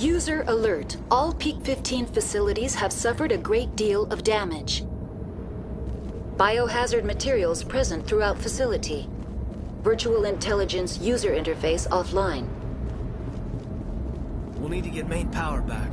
User alert. All Peak 15 facilities have suffered a great deal of damage. Biohazard materials present throughout facility. Virtual intelligence user interface offline. We'll need to get main power back.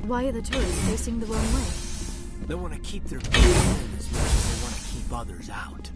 Why are the turrets facing the wrong way? They want to keep their people in as much as they want to keep others out.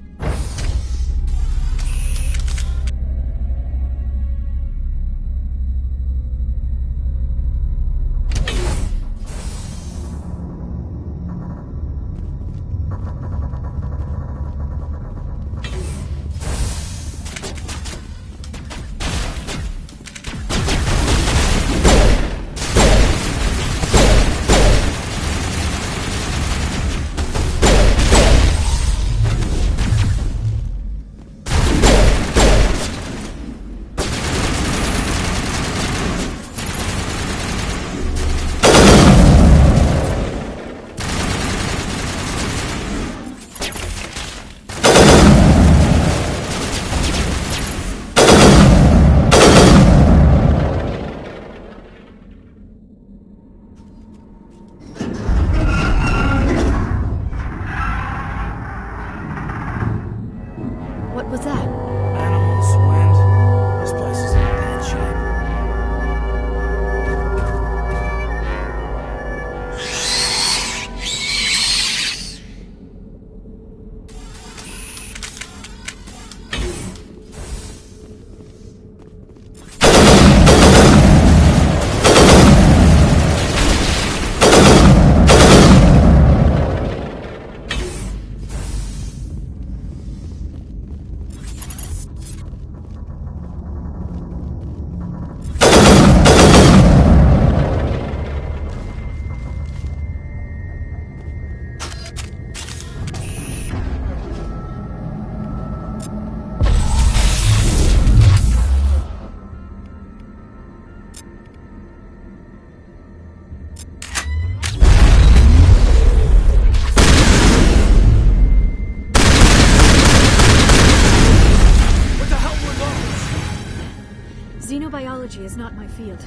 biology is not my field.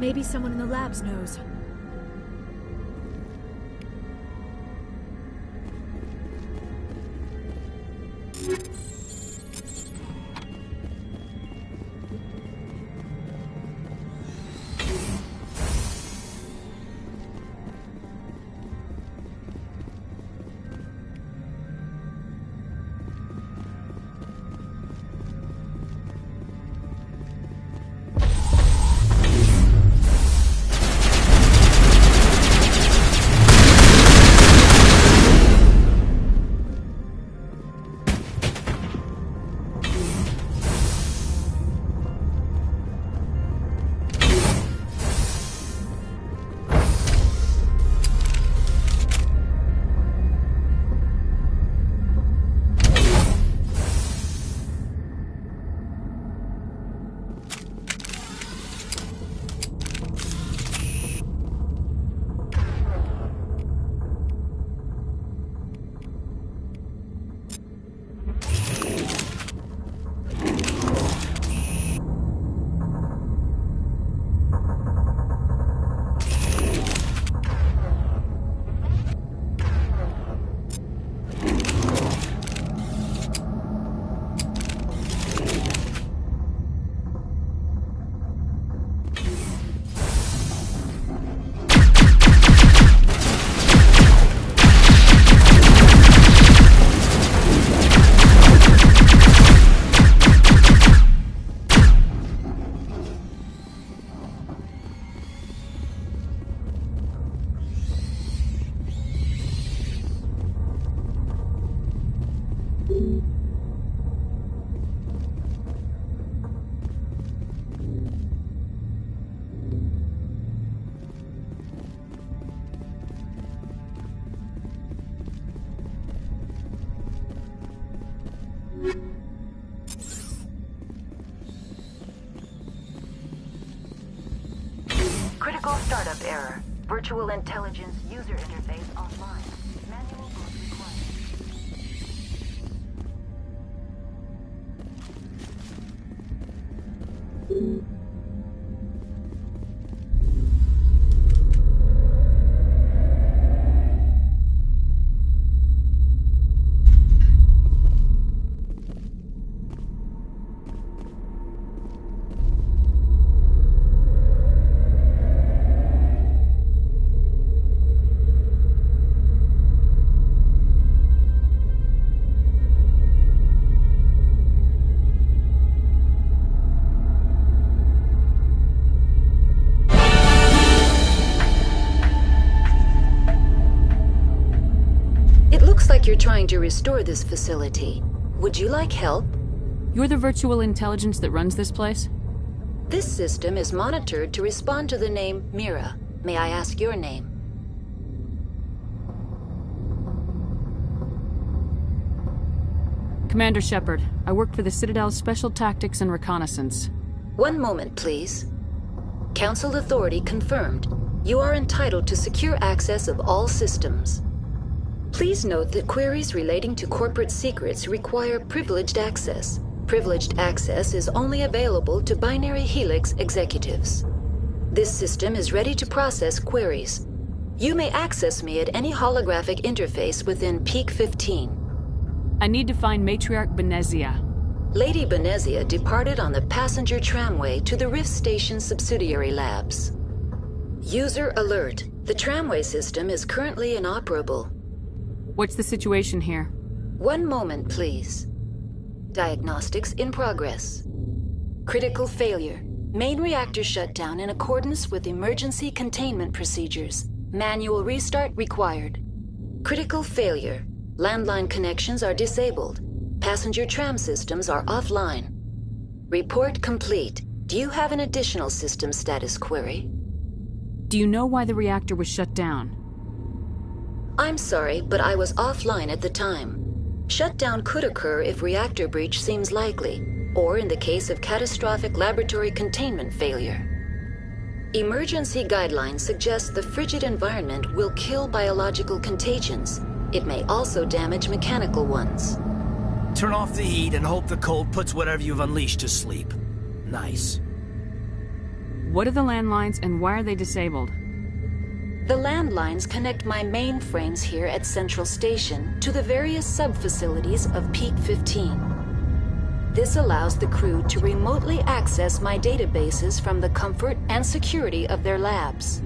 Maybe someone in the labs knows. Critical startup error. Virtual intelligence user interface offline. Manual boot required. Like you're trying to restore this facility. Would you like help? You're the virtual intelligence that runs this place? This system is monitored to respond to the name Mira. May I ask your name? Commander Shepard. I work for the Citadel's Special Tactics and Reconnaissance. One moment, please. Council authority confirmed. You are entitled to secure access of all systems. Please note that queries relating to corporate secrets require privileged access. Privileged access is only available to Binary Helix executives. This system is ready to process queries. You may access me at any holographic interface within Peak 15. I need to find Matriarch Benezia. Lady Benezia departed on the passenger tramway to the Rift Station subsidiary labs. User alert. The tramway system is currently inoperable. What's the situation here? One moment, please. Diagnostics in progress. Critical failure. Main reactor shut down in accordance with emergency containment procedures. Manual restart required. Critical failure. Landline connections are disabled. Passenger tram systems are offline. Report complete. Do you have an additional system status query? Do you know why the reactor was shut down? I'm sorry, but I was offline at the time. Shutdown could occur if reactor breach seems likely, or in the case of catastrophic laboratory containment failure. Emergency guidelines suggest the frigid environment will kill biological contagions. It may also damage mechanical ones. Turn off the heat and hope the cold puts whatever you've unleashed to sleep. Nice. What are the landlines and why are they disabled? The landlines connect my mainframes here at Central Station to the various sub-facilities of Peak 15. This allows the crew to remotely access my databases from the comfort and security of their labs.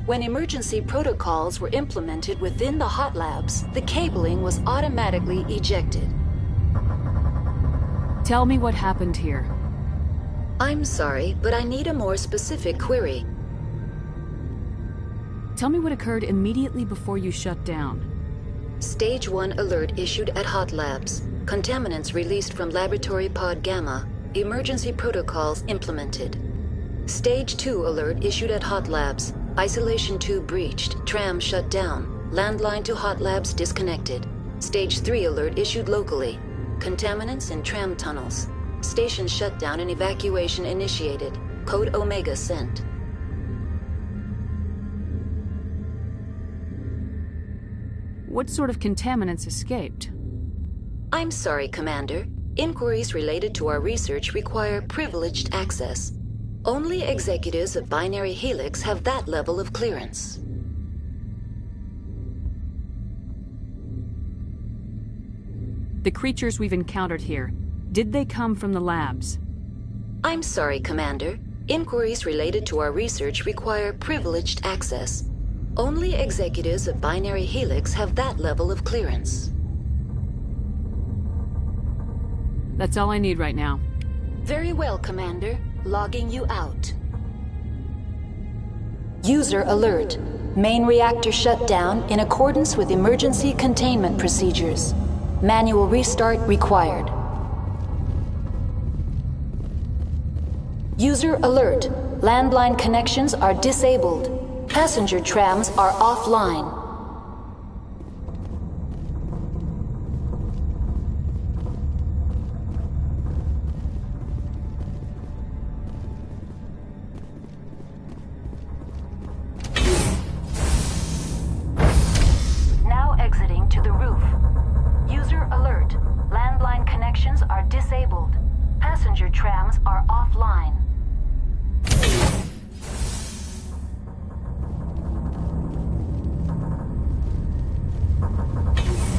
When emergency protocols were implemented within the hot labs, the cabling was automatically ejected. Tell me what happened here. I'm sorry, but I need a more specific query. Tell me what occurred immediately before you shut down. Stage 1 alert issued at Hot Labs. Contaminants released from Laboratory Pod Gamma. Emergency protocols implemented. Stage 2 alert issued at Hot Labs. Isolation tube breached. Tram shut down. Landline to Hot Labs disconnected. Stage 3 alert issued locally. Contaminants in tram tunnels. Station shutdown and evacuation initiated. Code Omega sent. What sort of contaminants escaped? I'm sorry, Commander. Inquiries related to our research require privileged access. Only executives of Binary Helix have that level of clearance. The creatures we've encountered here, did they come from the labs? I'm sorry, Commander. Inquiries related to our research require privileged access. Only executives of Binary Helix have that level of clearance. That's all I need right now. Very well, Commander. Logging you out. User alert. Main reactor shut down in accordance with emergency containment procedures. Manual restart required. User alert. Landline connections are disabled. Passenger trams are offline. Now exiting to the roof. User alert. Landline connections are disabled. Passenger trams are offline.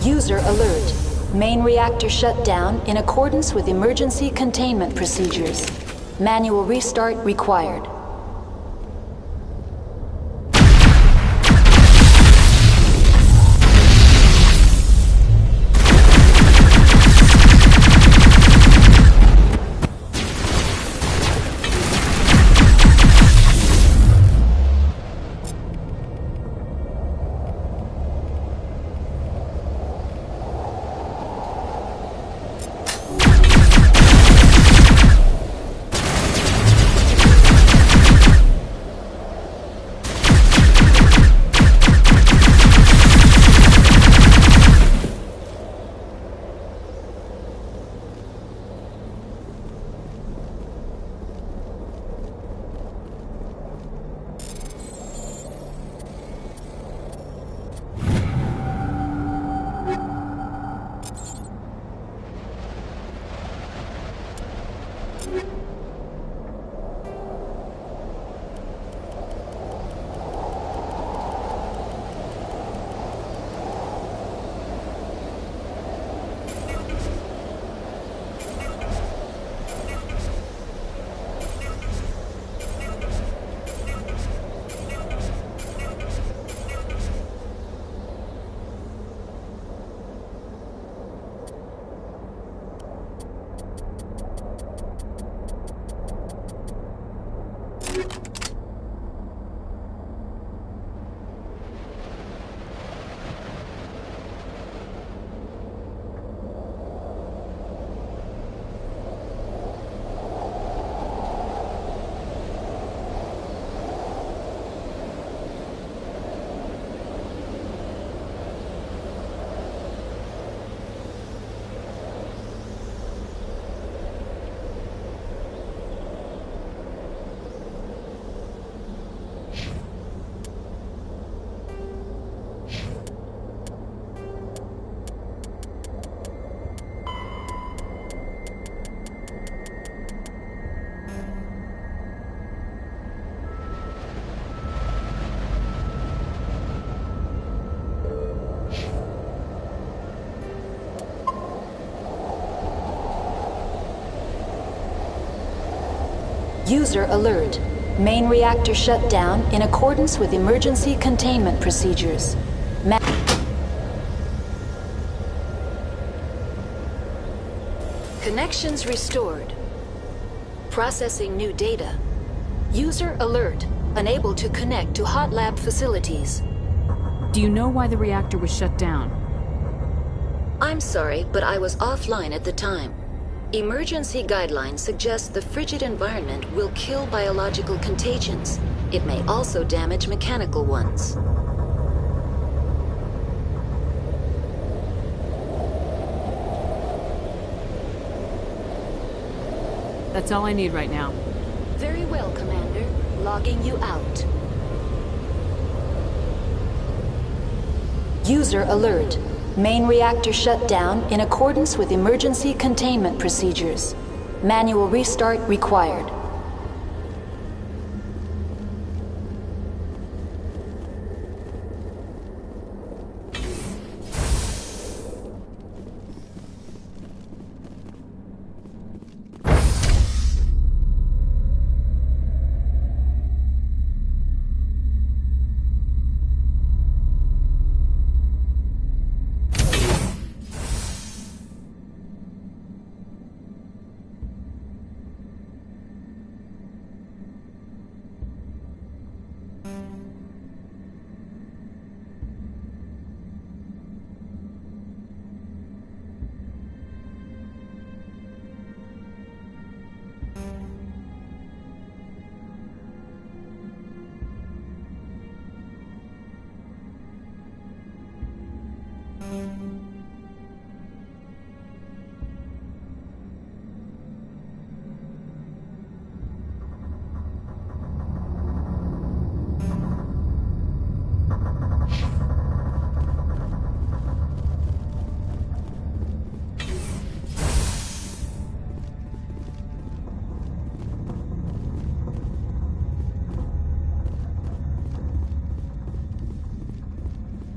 User alert. Main reactor shut down in accordance with emergency containment procedures. Manual restart required. User alert. Main reactor shut down in accordance with emergency containment procedures. Connections restored. Processing new data. User alert. Unable to connect to hot lab facilities. Do you know why the reactor was shut down? I'm sorry, but I was offline at the time. Emergency guidelines suggest the frigid environment will kill biological contagions. It may also damage mechanical ones. That's all I need right now. Very well, Commander. Logging you out. User alert. Main reactor shut down in accordance with emergency containment procedures. Manual restart required.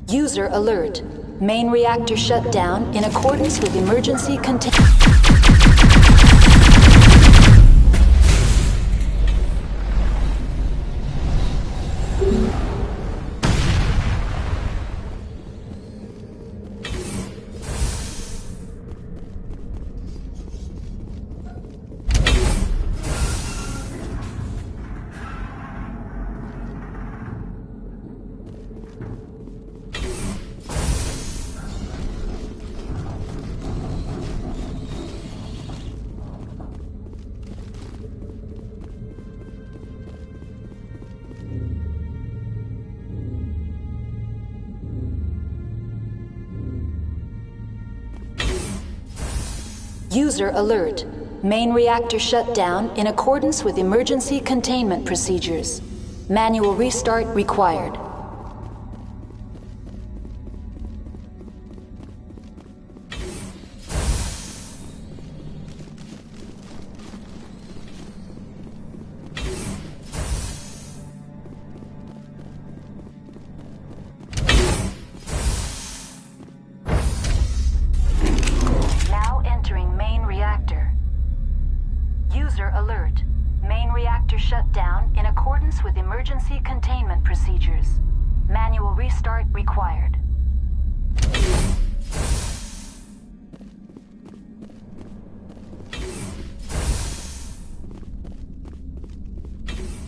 User alert. Main reactor shut down in accordance with emergency containment. User alert. Main reactor shut down in accordance with emergency containment procedures. Manual restart required. Alert. Main reactor shut down in accordance with emergency containment procedures. Manual restart required.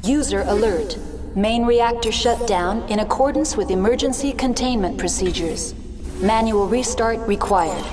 User alert. Main reactor shut down in accordance with emergency containment procedures. Manual restart required.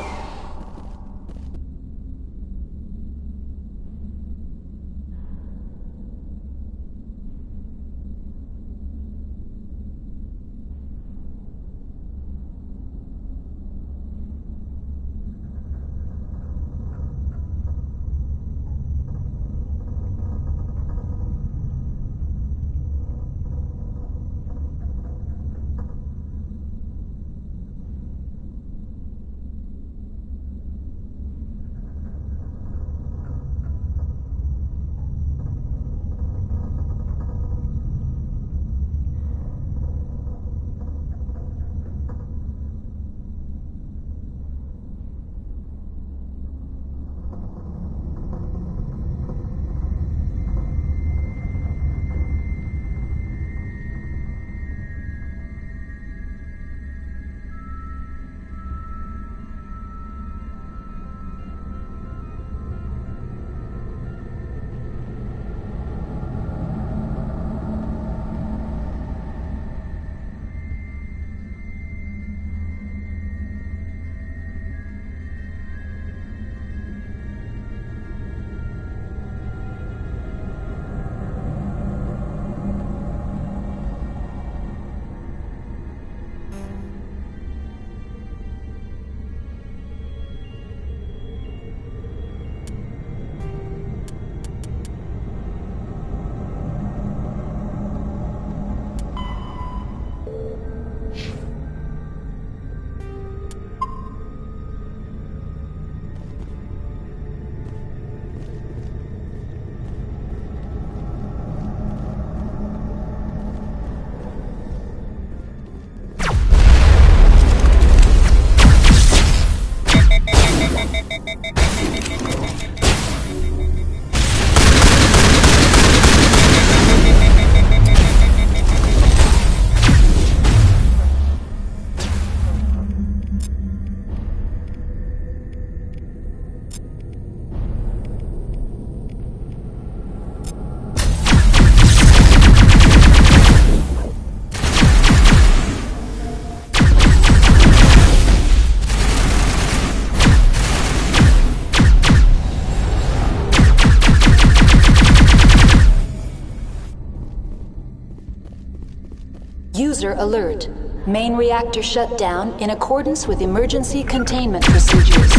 User alert. Main reactor shut down in accordance with emergency containment procedures.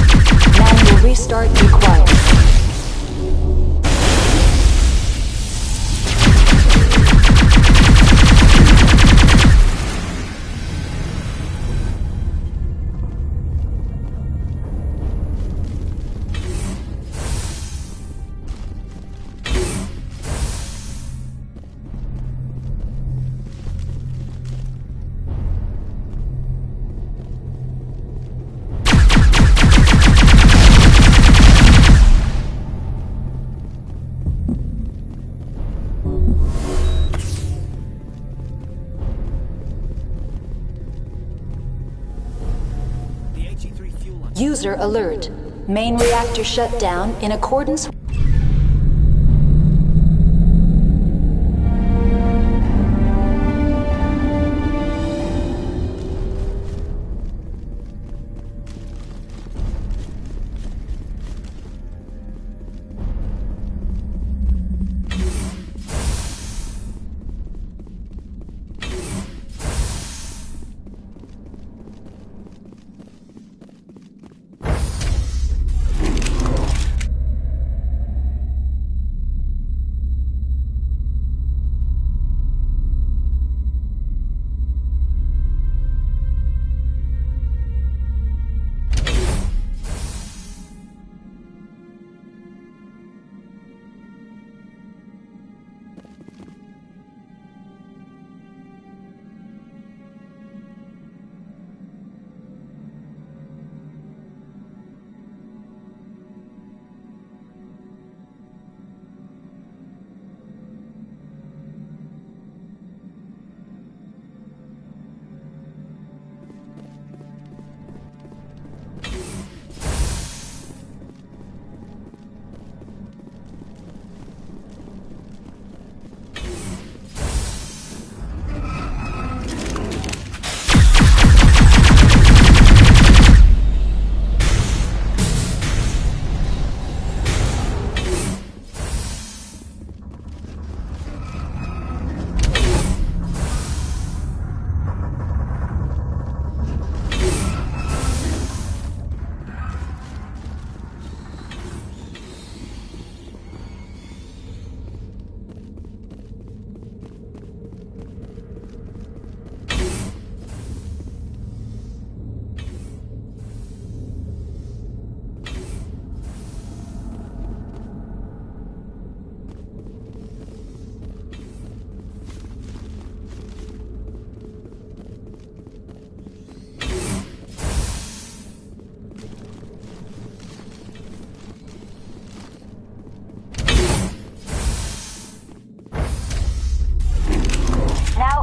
Manual restart required. User alert. Main reactor shut down in accordance.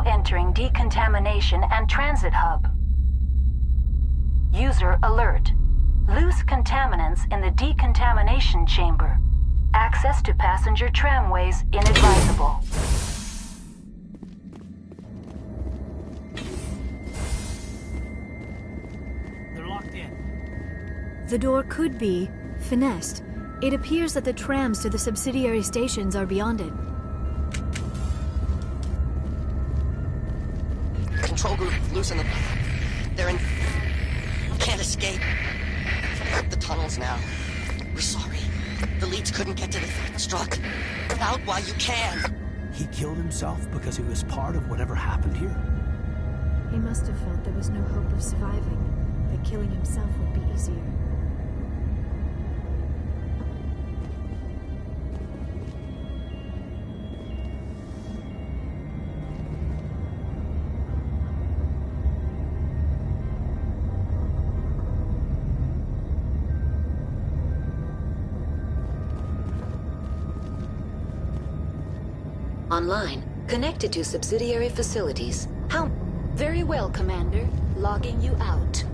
Entering decontamination and transit hub. User alert. Loose contaminants in the decontamination chamber. Access to passenger tramways inadvisable. They're locked in. The door could be finessed. It appears that the trams to the subsidiary stations are beyond it. Control group, loosen them. They're in... Can't escape. The tunnels now. We're sorry. The leads couldn't get to the struck. Out while you can. He killed himself because he was part of whatever happened here. He must have felt there was no hope of surviving, that killing himself would be easier. Online, connected to subsidiary facilities. How? Very well, Commander. Logging you out.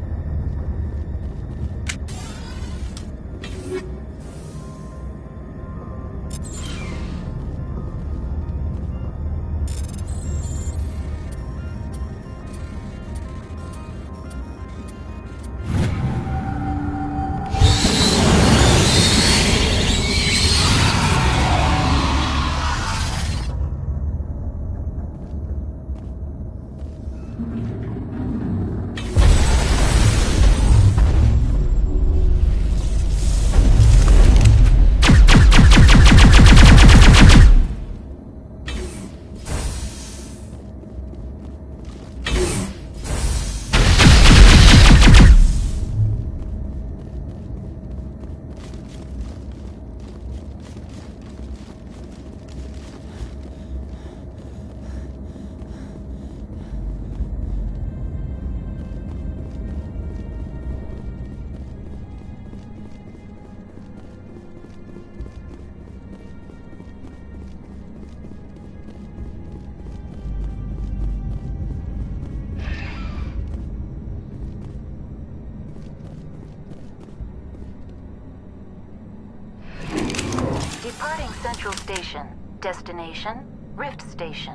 Departing Central Station. Destination, Rift Station.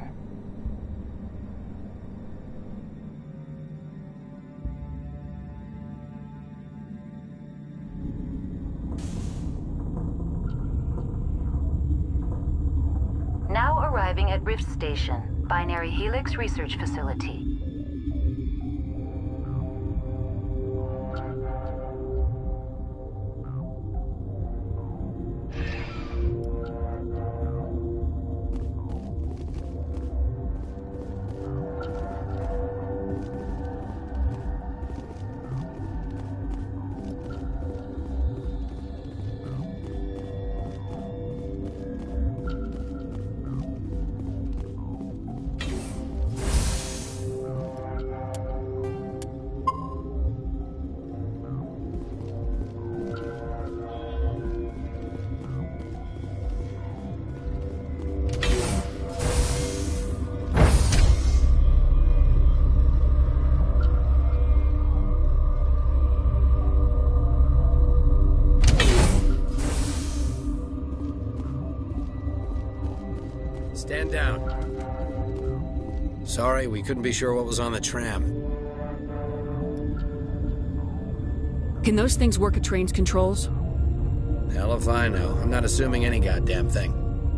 Now arriving at Rift Station, Binary Helix Research Facility. Stand down. Sorry, we couldn't be sure what was on the tram. Can those things work at train's controls? Hell if I know. I'm not assuming any goddamn thing.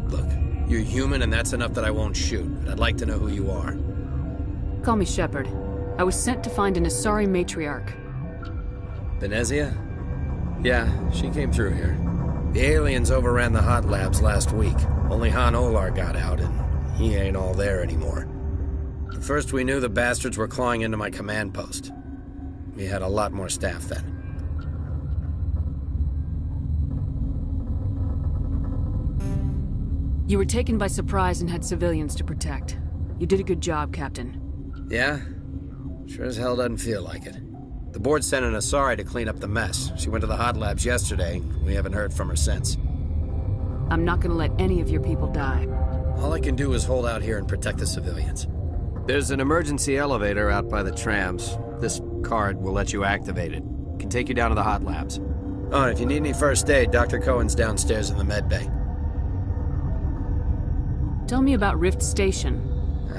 Look, you're human and that's enough that I won't shoot. But I'd like to know who you are. Call me Shepard. I was sent to find an Asari matriarch. Benezia? Yeah, she came through here. The aliens overran the hot labs last week. Only Han Olar got out, and he ain't all there anymore. At first we knew the bastards were clawing into my command post. We had a lot more staff then. You were taken by surprise and had civilians to protect. You did a good job, Captain. Yeah? Sure as hell doesn't feel like it. The board sent an Asari to clean up the mess. She went to the hot labs yesterday. We haven't heard from her since. I'm not gonna let any of your people die. All I can do is hold out here and protect the civilians. There's an emergency elevator out by the trams. This card will let you activate it. Can take you down to the hot labs. Oh, and if you need any first aid, Dr. Cohen's downstairs in the med bay. Tell me about Rift Station.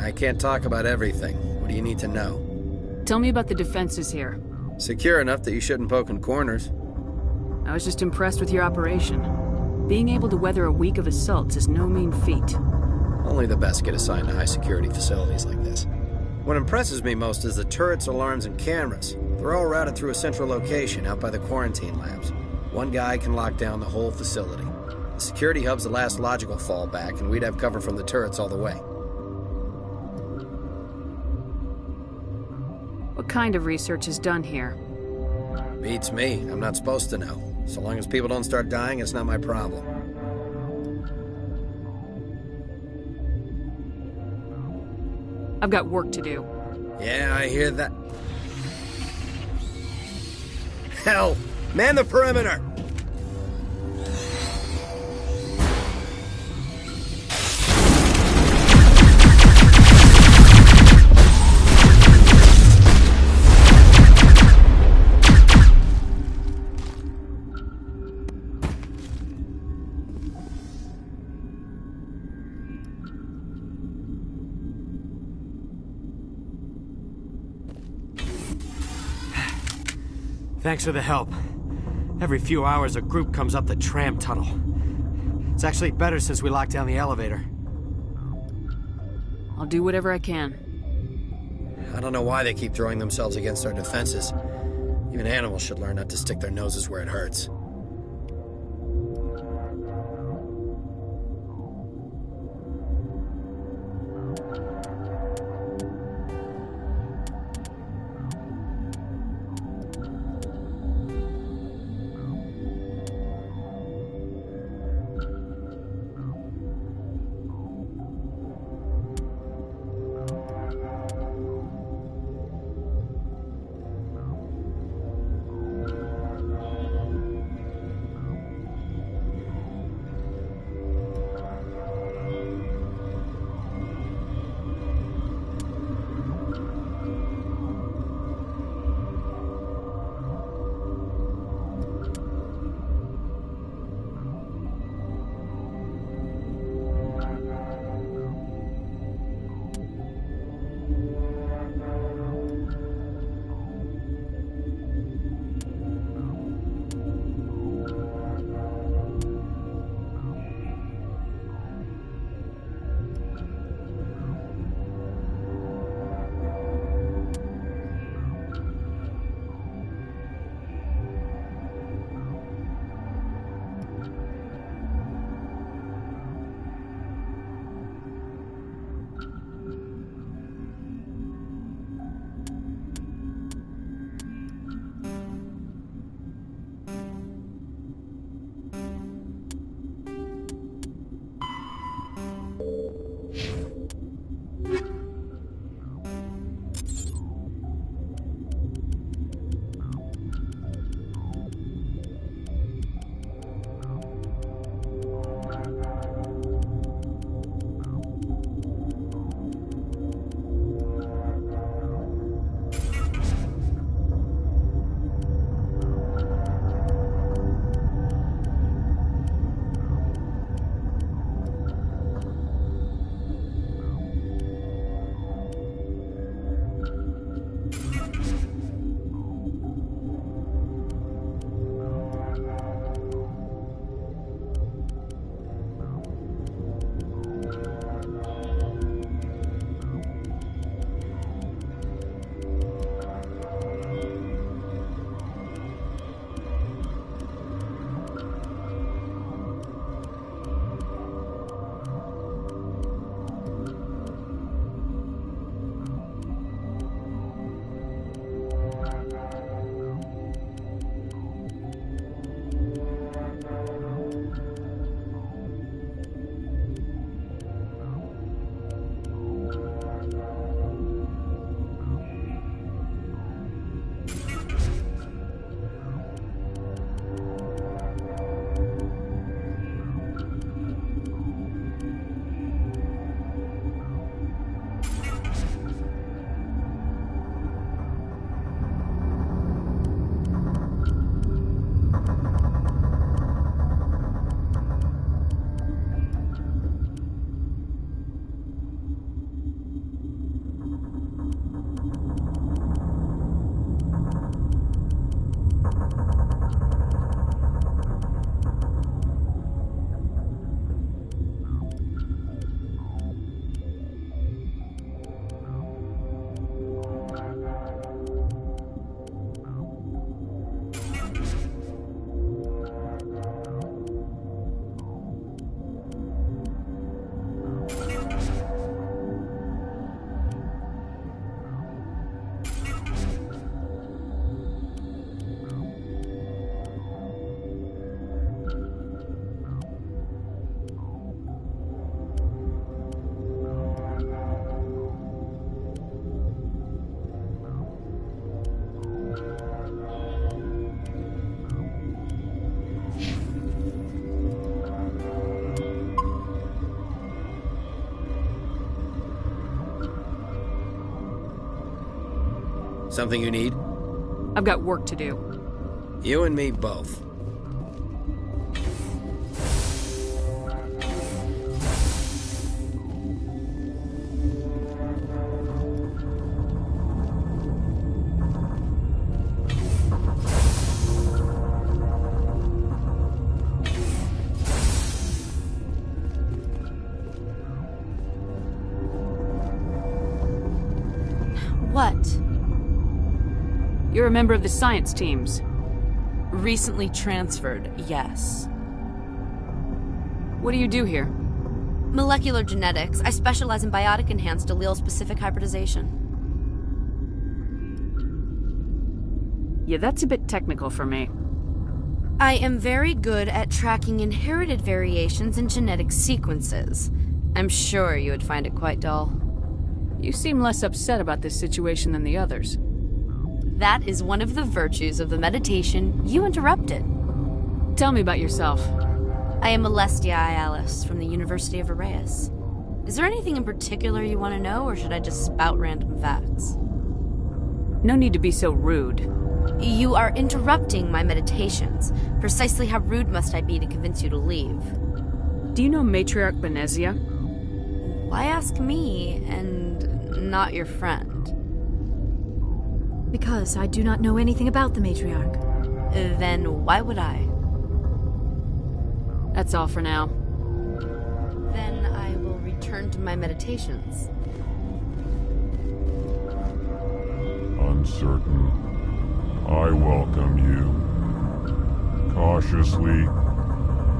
I can't talk about everything. What do you need to know? Tell me about the defenses here. Secure enough that you shouldn't poke in corners. I was just impressed with your operation. Being able to weather a week of assaults is no mean feat. Only the best get assigned to high-security facilities like this. What impresses me most is the turrets, alarms, and cameras. They're all routed through a central location out by the quarantine labs. One guy can lock down the whole facility. The security hub's the last logical fallback, and we'd have cover from the turrets all the way. What kind of research is done here? Beats me. I'm not supposed to know. So long as people don't start dying, it's not my problem. I've got work to do. Yeah, I hear that. Hell! Man the perimeter! Thanks for the help. Every few hours, a group comes up the tram tunnel. It's actually better since we locked down the elevator. I'll do whatever I can. I don't know why they keep throwing themselves against our defenses. Even animals should learn not to stick their noses where it hurts. Something you need? I've got work to do. You and me both. What? You're a member of the science teams. Recently transferred, yes. What do you do here? Molecular genetics. I specialize in biotic-enhanced allele-specific hybridization. Yeah, that's a bit technical for me. I am very good at tracking inherited variations in genetic sequences. I'm sure you would find it quite dull. You seem less upset about this situation than the others. That is one of the virtues of the meditation you interrupted. Tell me about yourself. I am Alestia Ayalis from the University of Arraeus. Is there anything in particular you want to know, or should I just spout random facts? No need to be so rude. You are interrupting my meditations. Precisely how rude must I be to convince you to leave? Do you know Matriarch Benezia? Why ask me, and not your friend? Because I do not know anything about the Matriarch. Then why would I? That's all for now. Then I will return to my meditations. Uncertain. I welcome you. Cautiously,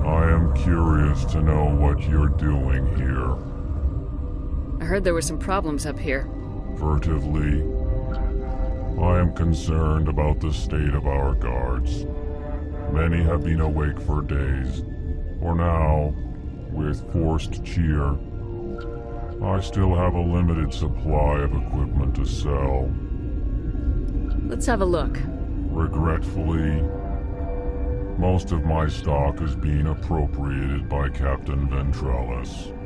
I am curious to know what you're doing here. I heard there were some problems up here. Furtively, I am concerned about the state of our guards. Many have been awake for days. For now, with forced cheer, I still have a limited supply of equipment to sell. Let's have a look. Regretfully, most of my stock is being appropriated by Captain Ventrellis.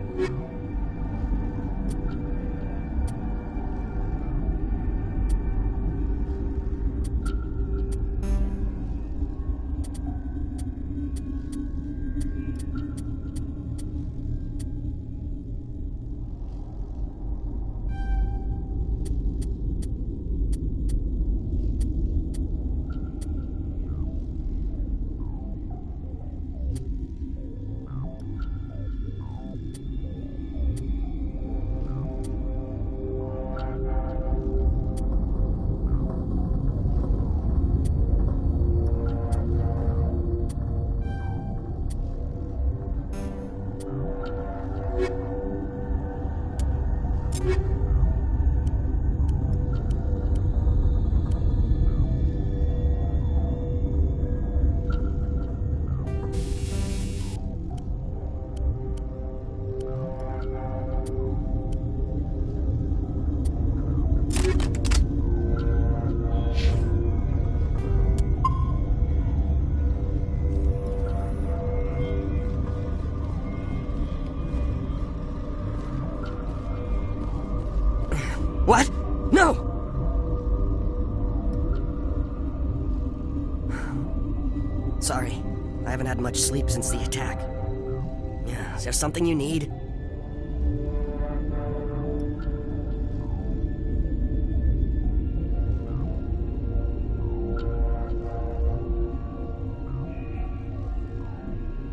What? No! Sorry. I haven't had much sleep since the attack. Yeah, is there something you need?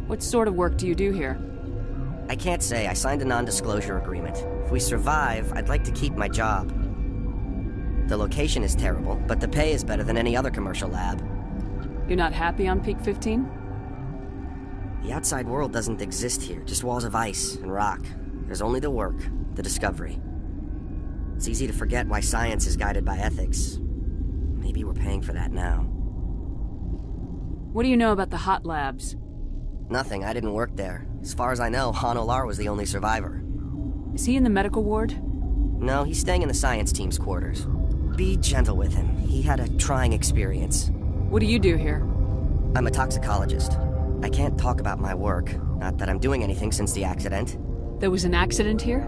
What sort of work do you do here? I can't say. I signed a non-disclosure agreement. If we survive, I'd like to keep my job. The location is terrible, but the pay is better than any other commercial lab. You're not happy on Peak 15? The outside world doesn't exist here, just walls of ice and rock. There's only the work, the discovery. It's easy to forget why science is guided by ethics. Maybe we're paying for that now. What do you know about the hot labs? Nothing, I didn't work there. As far as I know, Han Olar was the only survivor. Is he in the medical ward? No, he's staying in the science team's quarters. Be gentle with him. He had a trying experience. What do you do here? I'm a toxicologist. I can't talk about my work. Not that I'm doing anything since the accident. There was an accident here?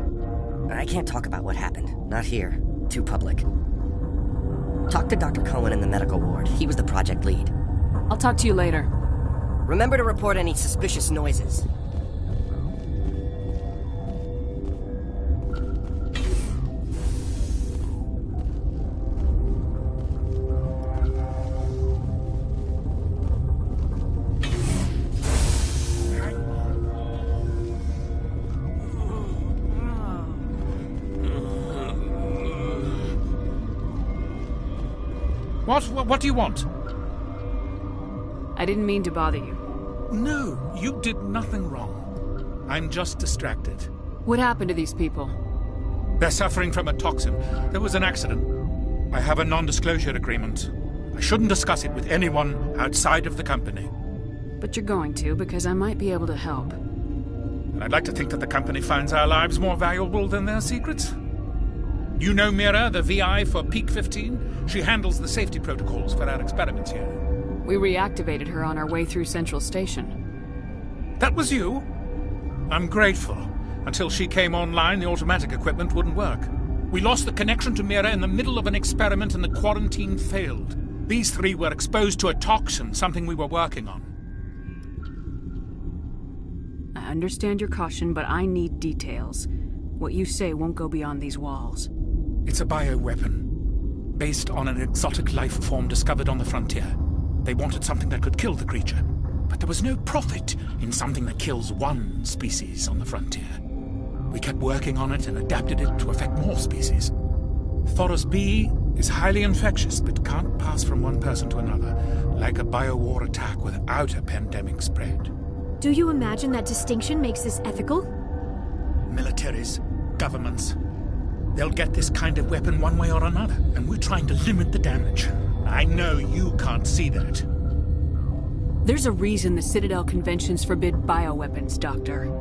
I can't talk about what happened. Not here. Too public. Talk to Dr. Cohen in the medical ward. He was the project lead. I'll talk to you later. Remember to report any suspicious noises. What do you want? I didn't mean to bother you. No, you did nothing wrong. I'm just distracted. What happened to these people? They're suffering from a toxin. There was an accident. I have a non-disclosure agreement. I shouldn't discuss it with anyone outside of the company. But you're going to, because I might be able to help. And I'd like to think that the company finds our lives more valuable than their secrets. You know Mira, the VI for Peak 15? She handles the safety protocols for our experiments here. We reactivated her on our way through Central Station. That was you? I'm grateful. Until she came online, the automatic equipment wouldn't work. We lost the connection to Mira in the middle of an experiment and the quarantine failed. These three were exposed to a toxin, something we were working on. I understand your caution, but I need details. What you say won't go beyond these walls. It's a bioweapon, based on an exotic life form discovered on the frontier. They wanted something that could kill the creature, but there was no profit in something that kills one species on the frontier. We kept working on it and adapted it to affect more species. Thoros B is highly infectious, but can't pass from one person to another, like a biowar attack without a pandemic spread. Do you imagine that distinction makes this ethical? Militaries, governments, they'll get this kind of weapon one way or another, and we're trying to limit the damage. I know you can't see that. There's a reason the Citadel conventions forbid bioweapons, Doctor.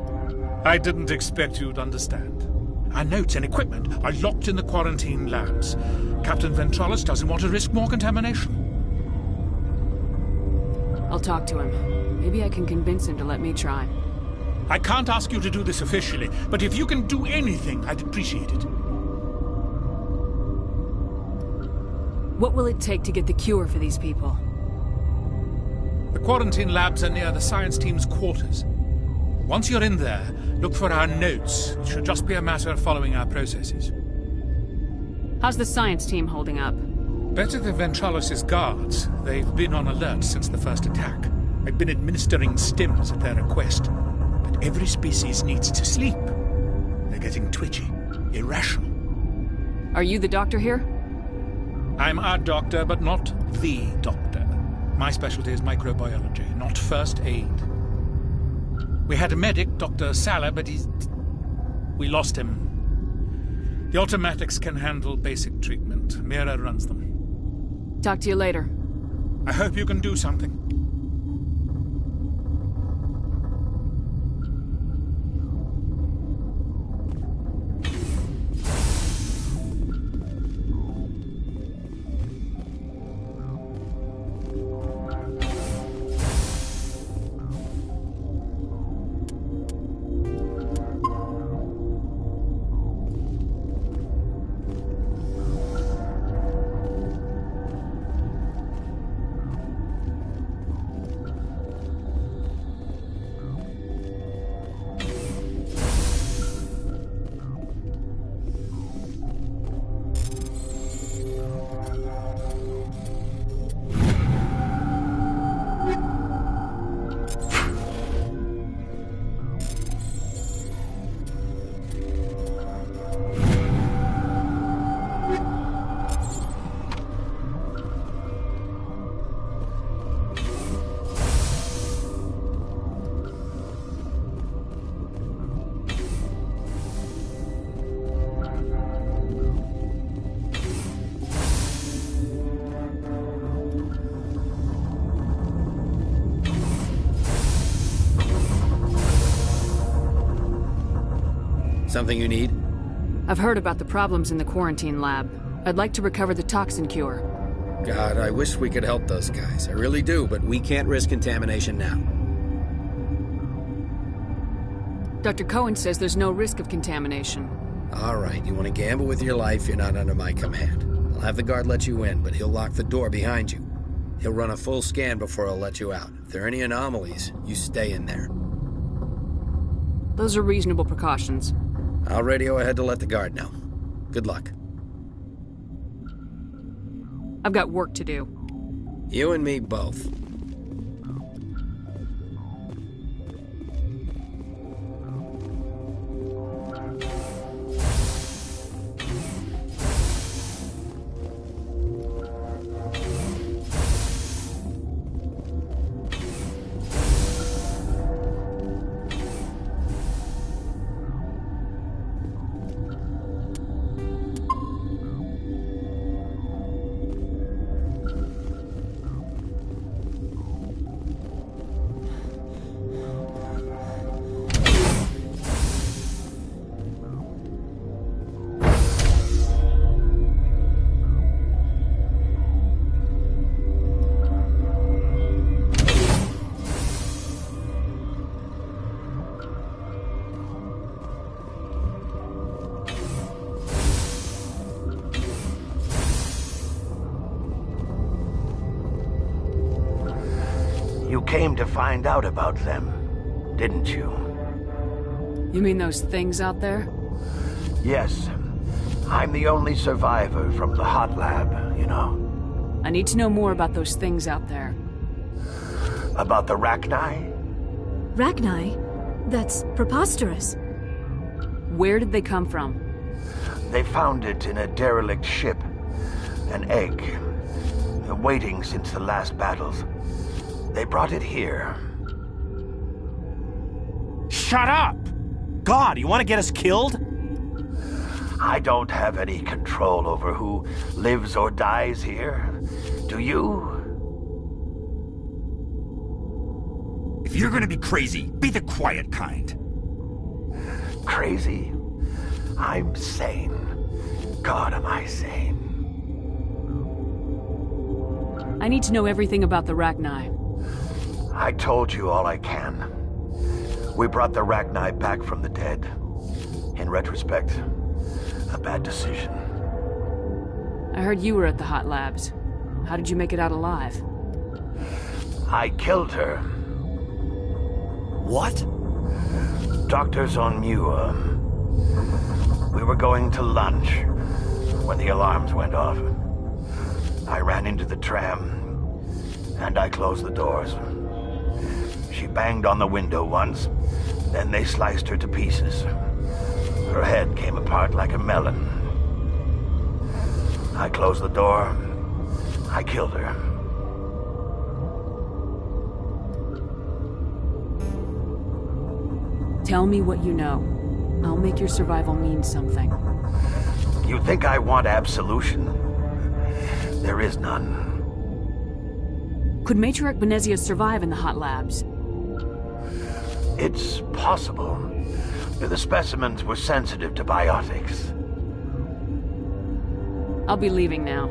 I didn't expect you'd understand. Our notes and equipment are locked in the quarantine labs. Captain Ventralis doesn't want to risk more contamination. I'll talk to him. Maybe I can convince him to let me try. I can't ask you to do this officially, but if you can do anything, I'd appreciate it. What will it take to get the cure for these people? The quarantine labs are near the science team's quarters. Once you're in there, look for our notes. It should just be a matter of following our processes. How's the science team holding up? Better than Ventralis' guards. They've been on alert since the first attack. I've been administering stims at their request. But every species needs to sleep. They're getting twitchy, irrational. Are you the doctor here? I'm our doctor, but not the doctor. My specialty is microbiology, not first aid. We had a medic, Dr. Salah, but we lost him. The automatics can handle basic treatment. Mira runs them. Talk to you later. I hope you can do something. Something you need? I've heard about the problems in the quarantine lab. I'd like to recover the toxin cure. God, I wish we could help those guys. I really do, but we can't risk contamination now. Dr. Cohen says there's no risk of contamination. All right, you want to gamble with your life, you're not under my command. I'll have the guard let you in, but he'll lock the door behind you. He'll run a full scan before he'll let you out. If there are any anomalies, you stay in there. Those are reasonable precautions. I'll radio ahead to let the guard know. Good luck. I've got work to do. You and me both. You came to find out about them, didn't you? You mean those things out there? Yes. I'm the only survivor from the hot lab, you know. I need to know more about those things out there. About the Rachni? Rachni? That's preposterous. Where did they come from? They found it in a derelict ship. An egg. Waiting since the last battles. They brought it here. Shut up! God, you want to get us killed? I don't have any control over who lives or dies here. Do you? If you're gonna be crazy, be the quiet kind. Crazy? I'm sane. God, am I sane. I need to know everything about the Rachni. I told you all I can. We brought the Rachni back from the dead. In retrospect, a bad decision. I heard you were at the hot labs. How did you make it out alive? I killed her. What? Doctors on Muir. We were going to lunch when the alarms went off. I ran into the tram, and I closed the doors. She banged on the window once, then they sliced her to pieces. Her head came apart like a melon. I closed the door. I killed her. Tell me what you know. I'll make your survival mean something. You think I want absolution? There is none. Could Matriarch Benezia survive in the hot labs? It's possible. The specimens were sensitive to biotics. I'll be leaving now.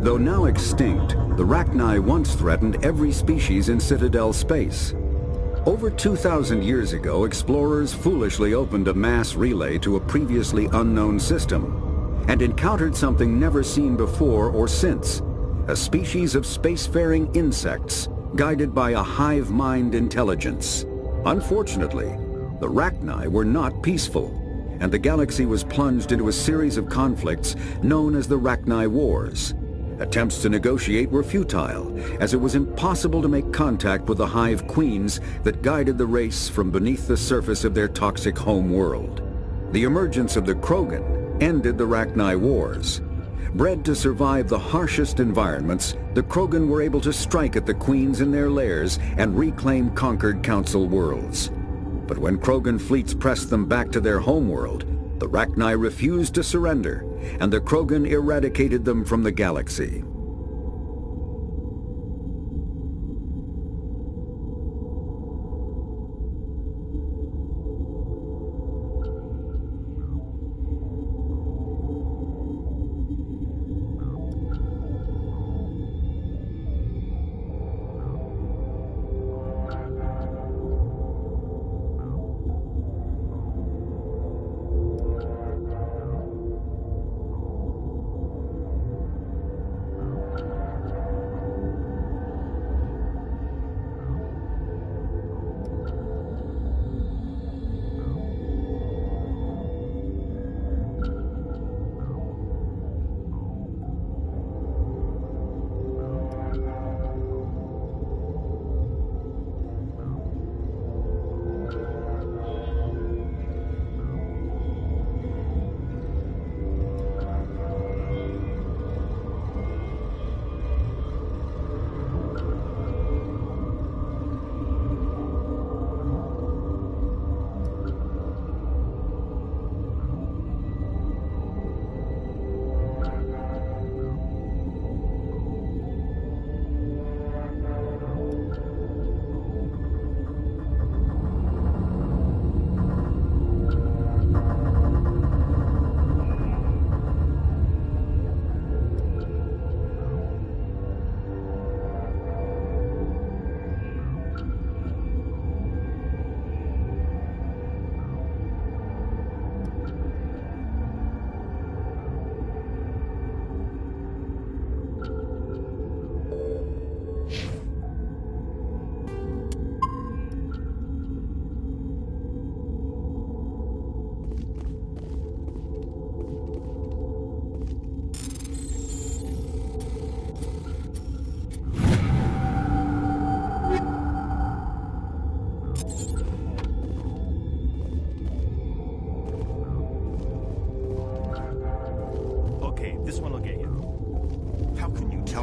Though now extinct, the Rachni once threatened every species in Citadel space. Over 2,000 years ago, explorers foolishly opened a mass relay to a previously unknown system and encountered something never seen before or since, a species of spacefaring insects guided by a hive mind intelligence. Unfortunately, the Rachni were not peaceful, and the galaxy was plunged into a series of conflicts known as the Rachni Wars. Attempts to negotiate were futile, as it was impossible to make contact with the Hive Queens that guided the race from beneath the surface of their toxic home world. The emergence of the Krogan ended the Rachni Wars. Bred to survive the harshest environments, the Krogan were able to strike at the Queens in their lairs and reclaim conquered Council worlds. But when Krogan fleets pressed them back to their homeworld, the Rachni refused to surrender, and the Krogan eradicated them from the galaxy.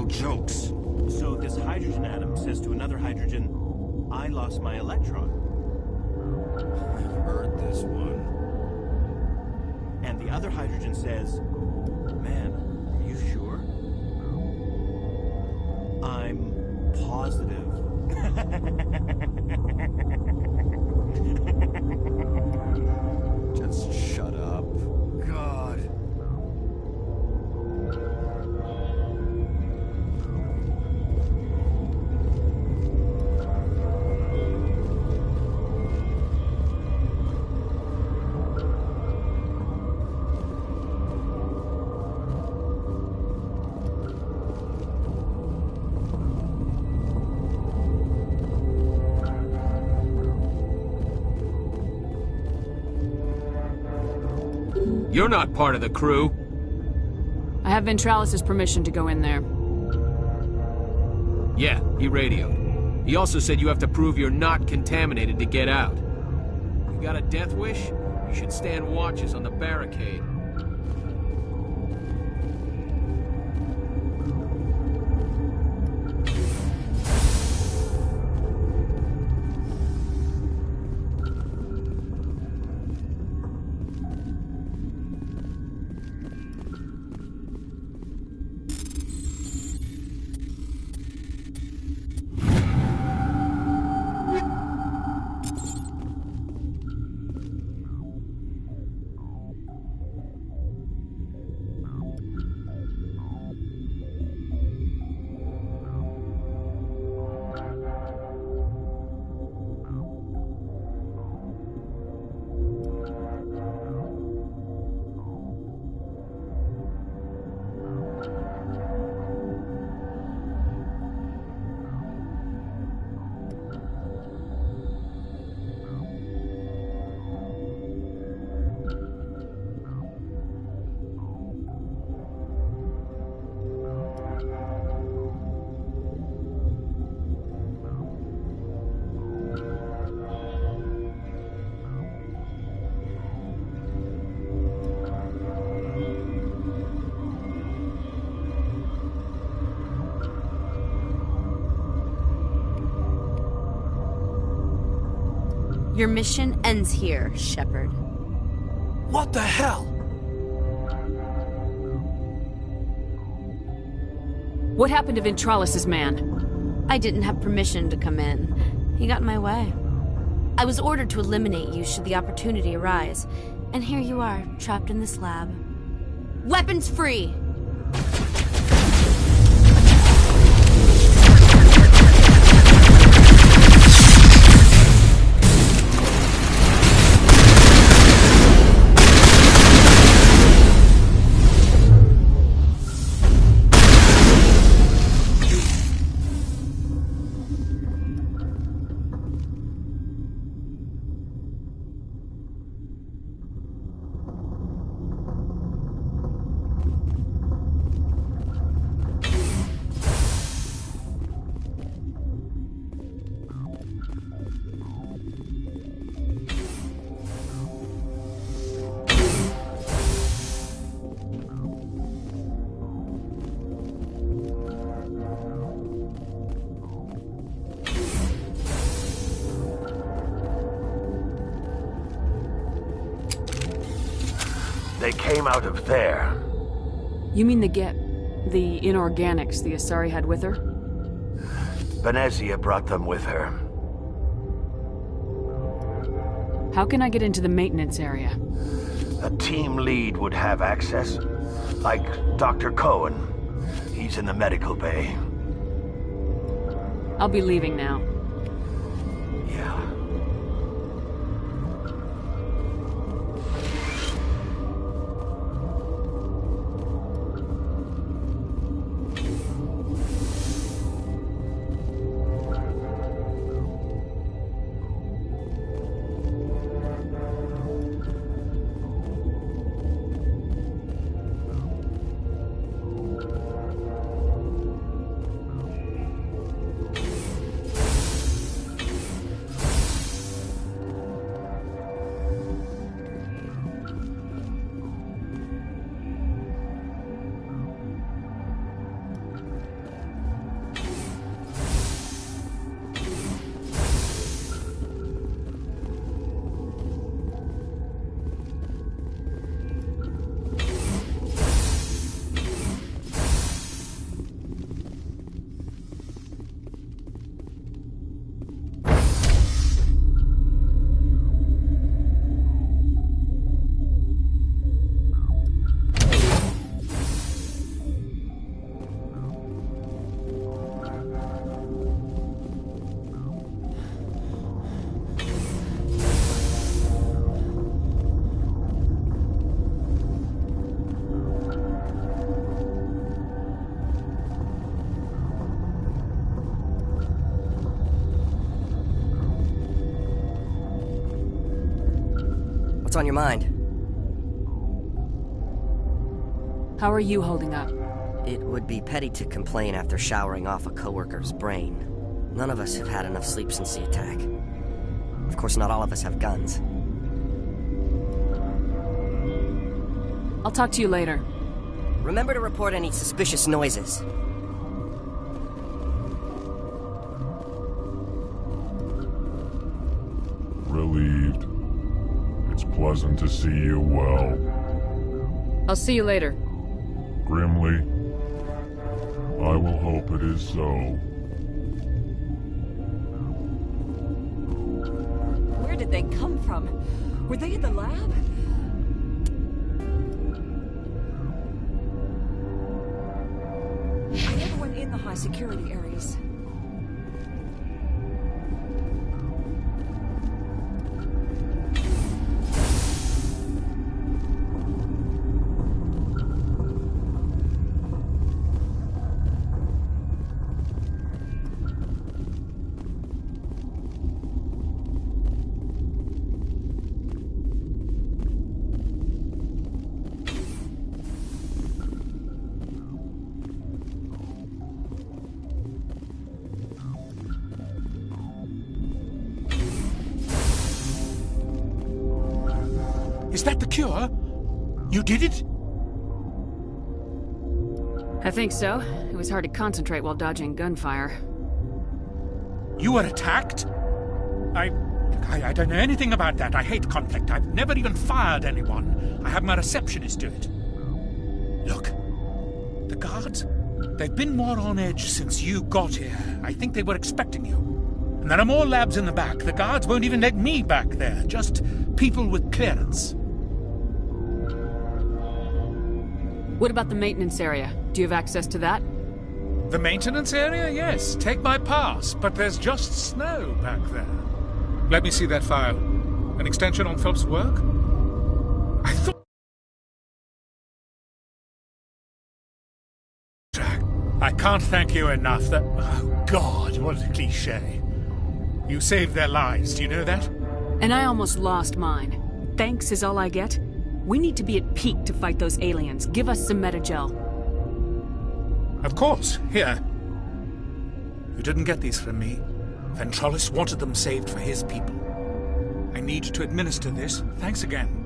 Jokes. So this hydrogen atom says to another hydrogen, I lost my electron. I've heard this one. And the other hydrogen says, man, are you sure? I'm positive. Just shut up. God. You're not part of the crew. I have Ventralis' permission to go in there. Yeah, he radioed. He also said you have to prove you're not contaminated to get out. You got a death wish? You should stand watches on the barricade. Your mission ends here, Shepard. What the hell? What happened to Ventralis's man? I didn't have permission to come in. He got in my way. I was ordered to eliminate you should the opportunity arise. And here you are, trapped in this lab. Weapons free! They came out of there. You mean the inorganics the Asari had with her? Venezia brought them with her. How can I get into the maintenance area? A team lead would have access. Like Dr. Cohen. He's in the medical bay. I'll be leaving now. Yeah. What's on your mind? How are you holding up? It would be petty to complain after showering off a coworker's brain. None of us have had enough sleep since the attack. Of course, not all of us have guns. I'll talk to you later. Remember to report any suspicious noises. Relieved. It's pleasant to see you well. I'll see you later. Grimly, I will hope it is so. Where did they come from? Were they in the lab? I never went in the high security areas. Is that the cure? You did it? I think so. It was hard to concentrate while dodging gunfire. You were attacked? I don't know anything about that. I hate conflict. I've never even fired anyone. I have my receptionist do it. Look, the guards, they've been more on edge since you got here. I think they were expecting you. And there are more labs in the back. The guards won't even let me back there. Just people with clearance. What about the maintenance area? Do you have access to that? The maintenance area? Yes. Take my pass. But there's just snow back there. Let me see that file. An extension on Phelps' work? I thought... I can't thank you enough. That... Oh, God, what a cliché. You saved their lives, do you know that? And I almost lost mine. Thanks is all I get? We need to be at peak to fight those aliens. Give us some Metagel. Of course. Here. You didn't get these from me. Ventrolis wanted them saved for his people. I need to administer this. Thanks again.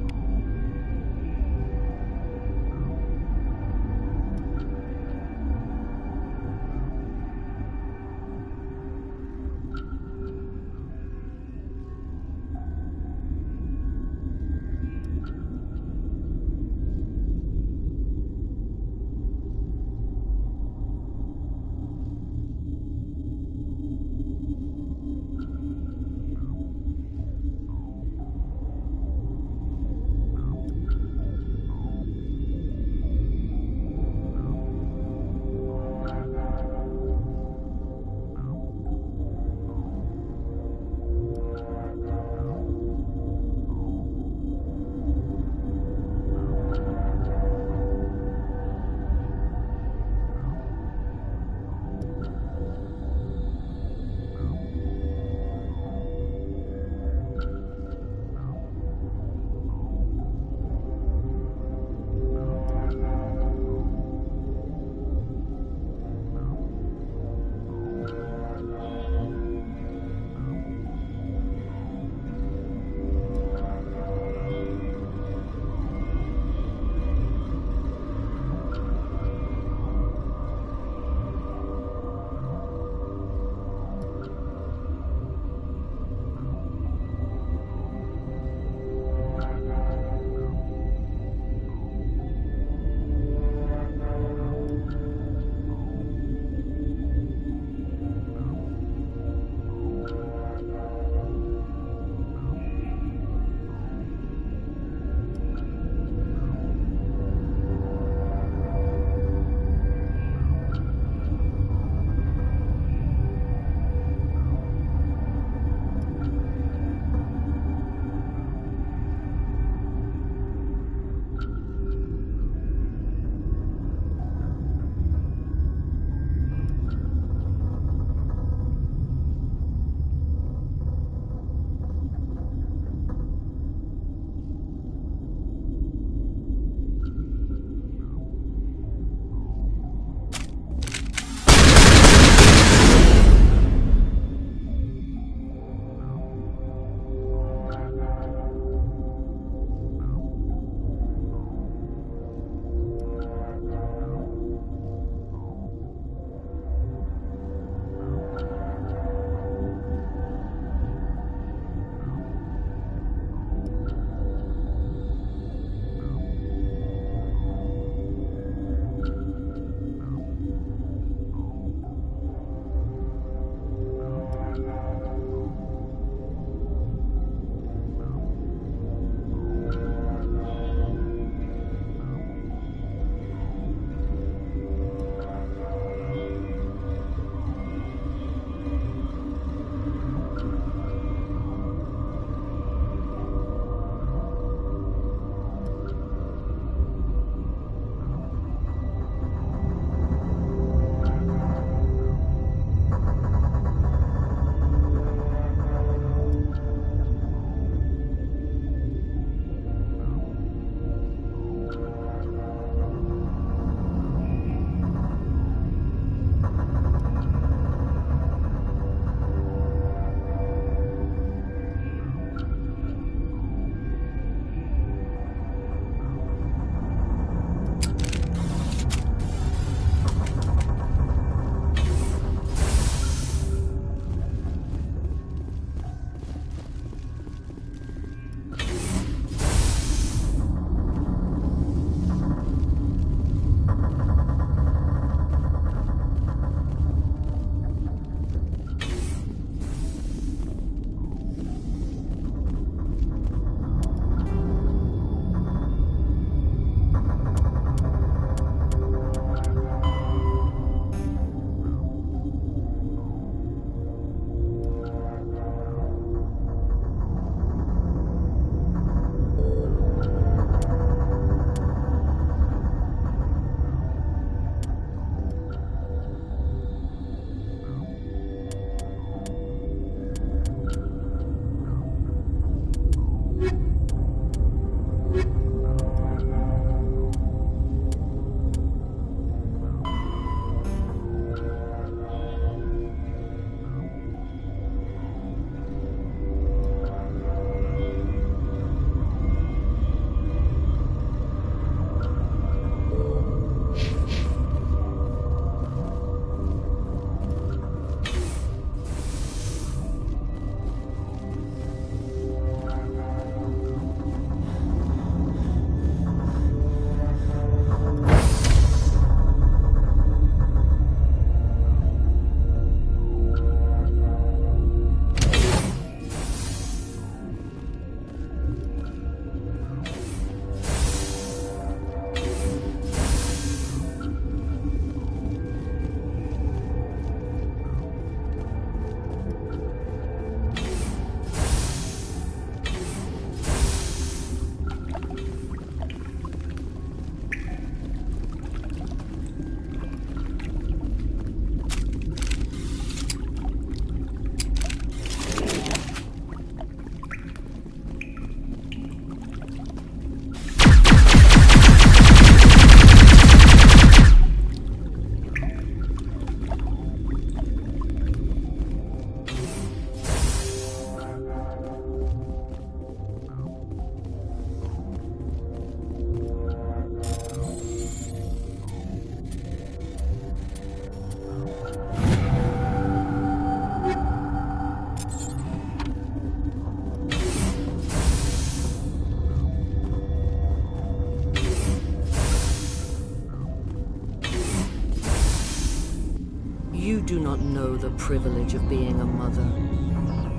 do not know the privilege of being a mother.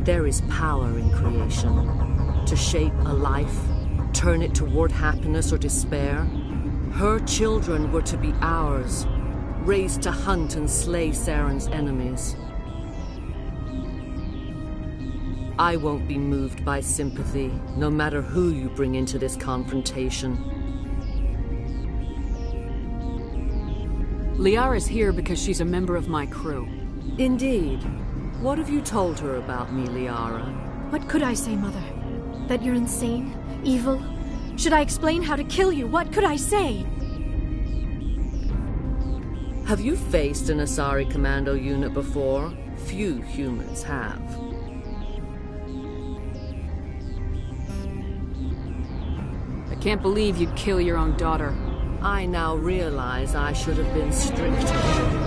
There is power in creation. To shape a life, turn it toward happiness or despair. Her children were to be ours, raised to hunt and slay Saren's enemies. I won't be moved by sympathy, no matter who you bring into this confrontation. Liara's here because she's a member of my crew. Indeed. What have you told her about me, Liara? What could I say, Mother? That you're insane? Evil? Should I explain how to kill you? What could I say? Have you faced an Asari commando unit before? Few humans have. I can't believe you'd kill your own daughter. I now realize I should have been stricter.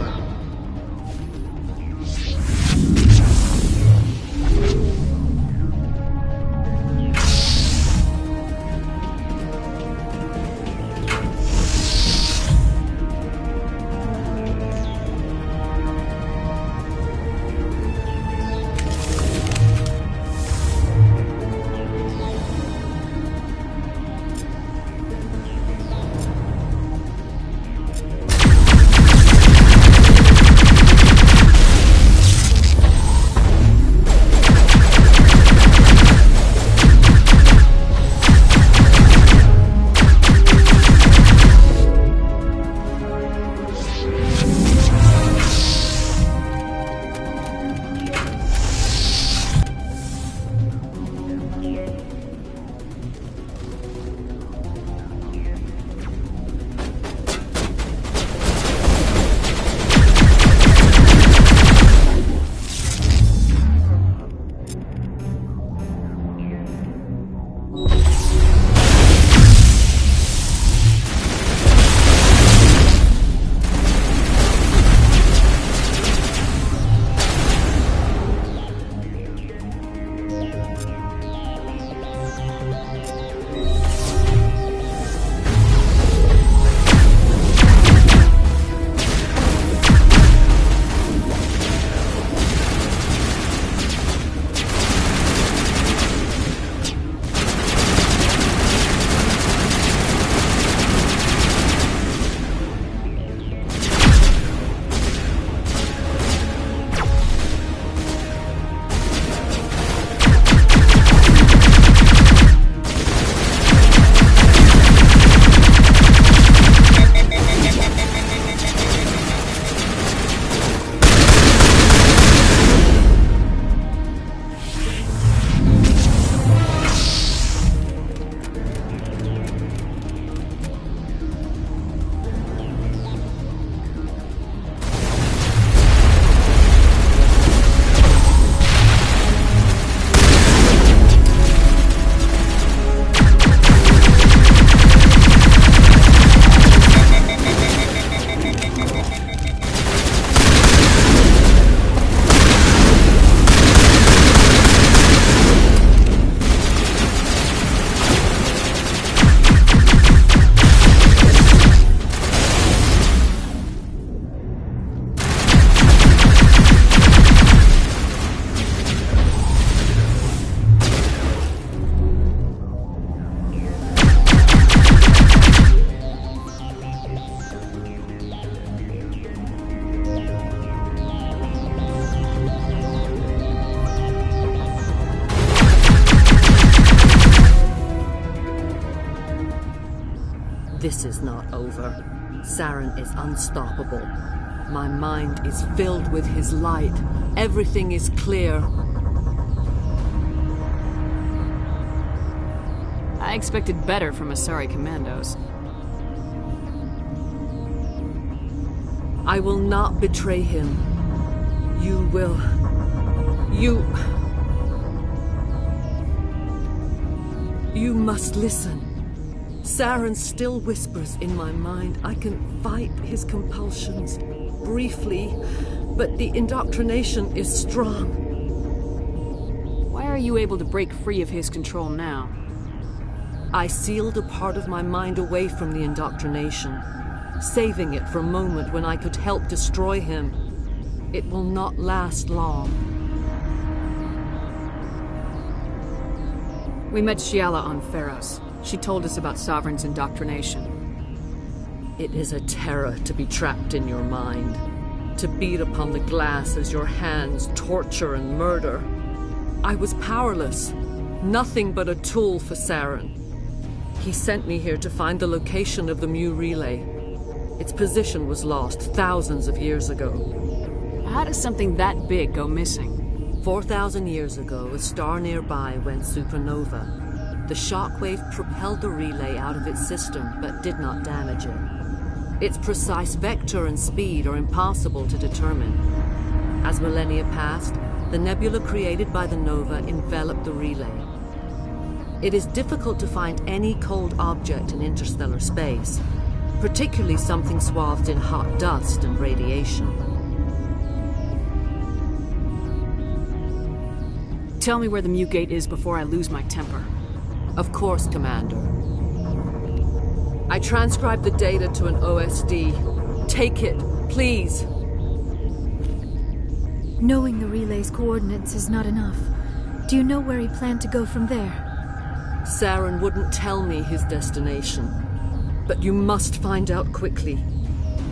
This is not over. Saren is unstoppable. My mind is filled with his light. Everything is clear. I expected better from Asari commandos. I will not betray him. You will... You must listen. Saren still whispers in my mind. I can fight his compulsions briefly, but the indoctrination is strong. Why are you able to break free of his control now? I sealed a part of my mind away from the indoctrination, saving it for a moment when I could help destroy him. It will not last long. We met Shiala on Pharos. She told us about Sovereign's indoctrination. It is a terror to be trapped in your mind, to beat upon the glass as your hands torture and murder. I was powerless, nothing but a tool for Saren. He sent me here to find the location of the Mu relay. Its position was lost thousands of years ago. How does something that big go missing? 4,000 years ago, a star nearby went supernova. The shockwave propelled the relay out of its system, but did not damage it. Its precise vector and speed are impossible to determine. As millennia passed, the nebula created by the nova enveloped the relay. It is difficult to find any cold object in interstellar space, particularly something swathed in hot dust and radiation. Tell me where the Mu Gate is before I lose my temper. Of course, Commander. I transcribed the data to an OSD. Take it, please. Knowing the relay's coordinates is not enough. Do you know where he planned to go from there? Saren wouldn't tell me his destination. But you must find out quickly.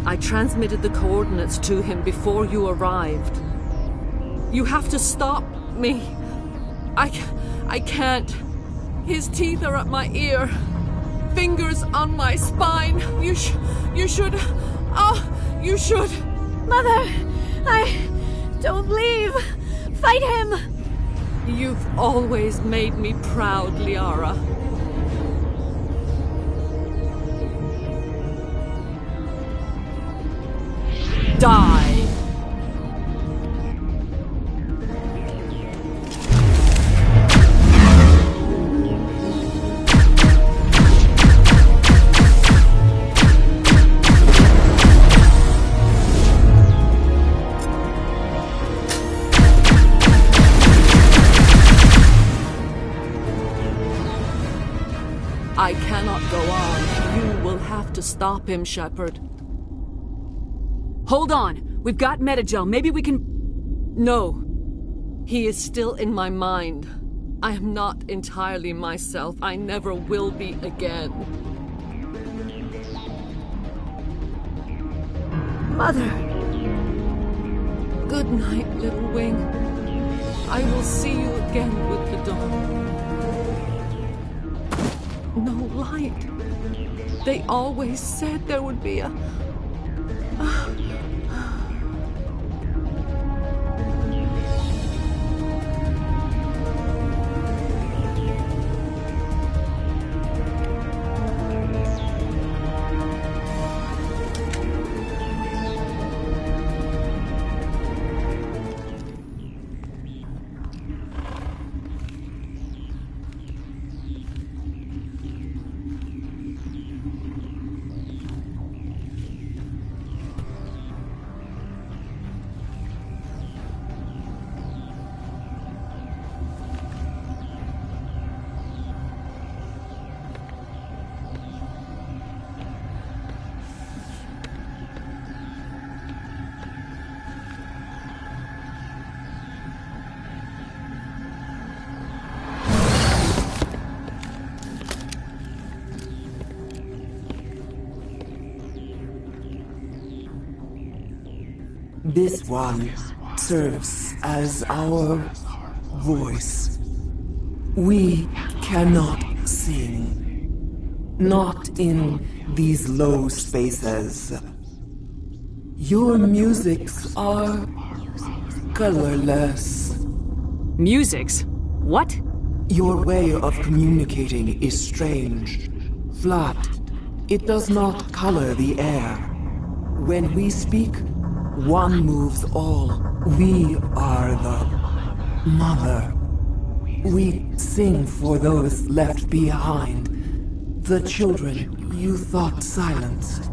I transmitted the coordinates to him before you arrived. You have to stop me. I can't. His teeth are at my ear. Fingers on my spine. You should... Oh, you should... Mother! Don't leave! Fight him! You've always made me proud, Liara. Die! I cannot go on. You will have to stop him, Shepard. Hold on! We've got Metagel. Maybe we can... No. He is still in my mind. I am not entirely myself. I never will be again. Mother! Good night, little wing. I will see you again with the dawn. No light. They always said there would be a... This one serves as our voice. We cannot sing. Not in these low spaces. Your musics are colorless. Musics? What? Your way of communicating is strange. Flat. It does not color the air. When we speak, one moves all. We are the mother. We sing for those left behind. The children you thought silenced.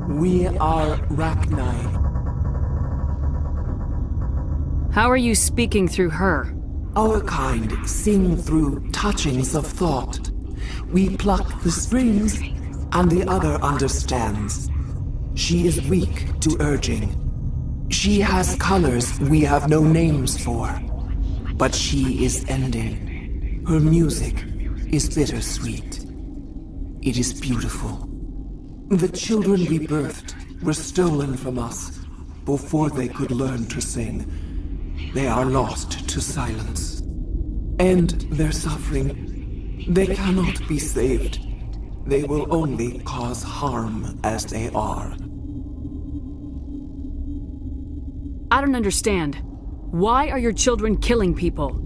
We are Rachni. How are you speaking through her? Our kind sing through touchings of thought. We pluck the strings, and the other understands. She is weak to urging. She has colors we have no names for, but she is ending. Her music is bittersweet. It is beautiful. The children we birthed were stolen from us before they could learn to sing. They are lost to silence. And their suffering, they cannot be saved. They will only cause harm as they are. I don't understand. Why are your children killing people?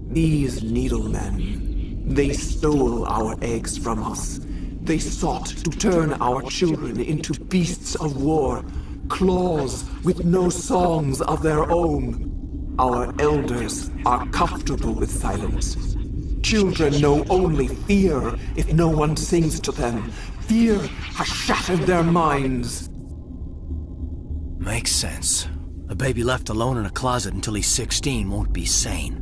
These needlemen, they stole our eggs from us. They sought to turn our children into beasts of war, claws with no songs of their own. Our elders are comfortable with silence. Children know only fear if no one sings to them. Fear has shattered their minds. Makes sense. A baby left alone in a closet until he's 16 won't be sane.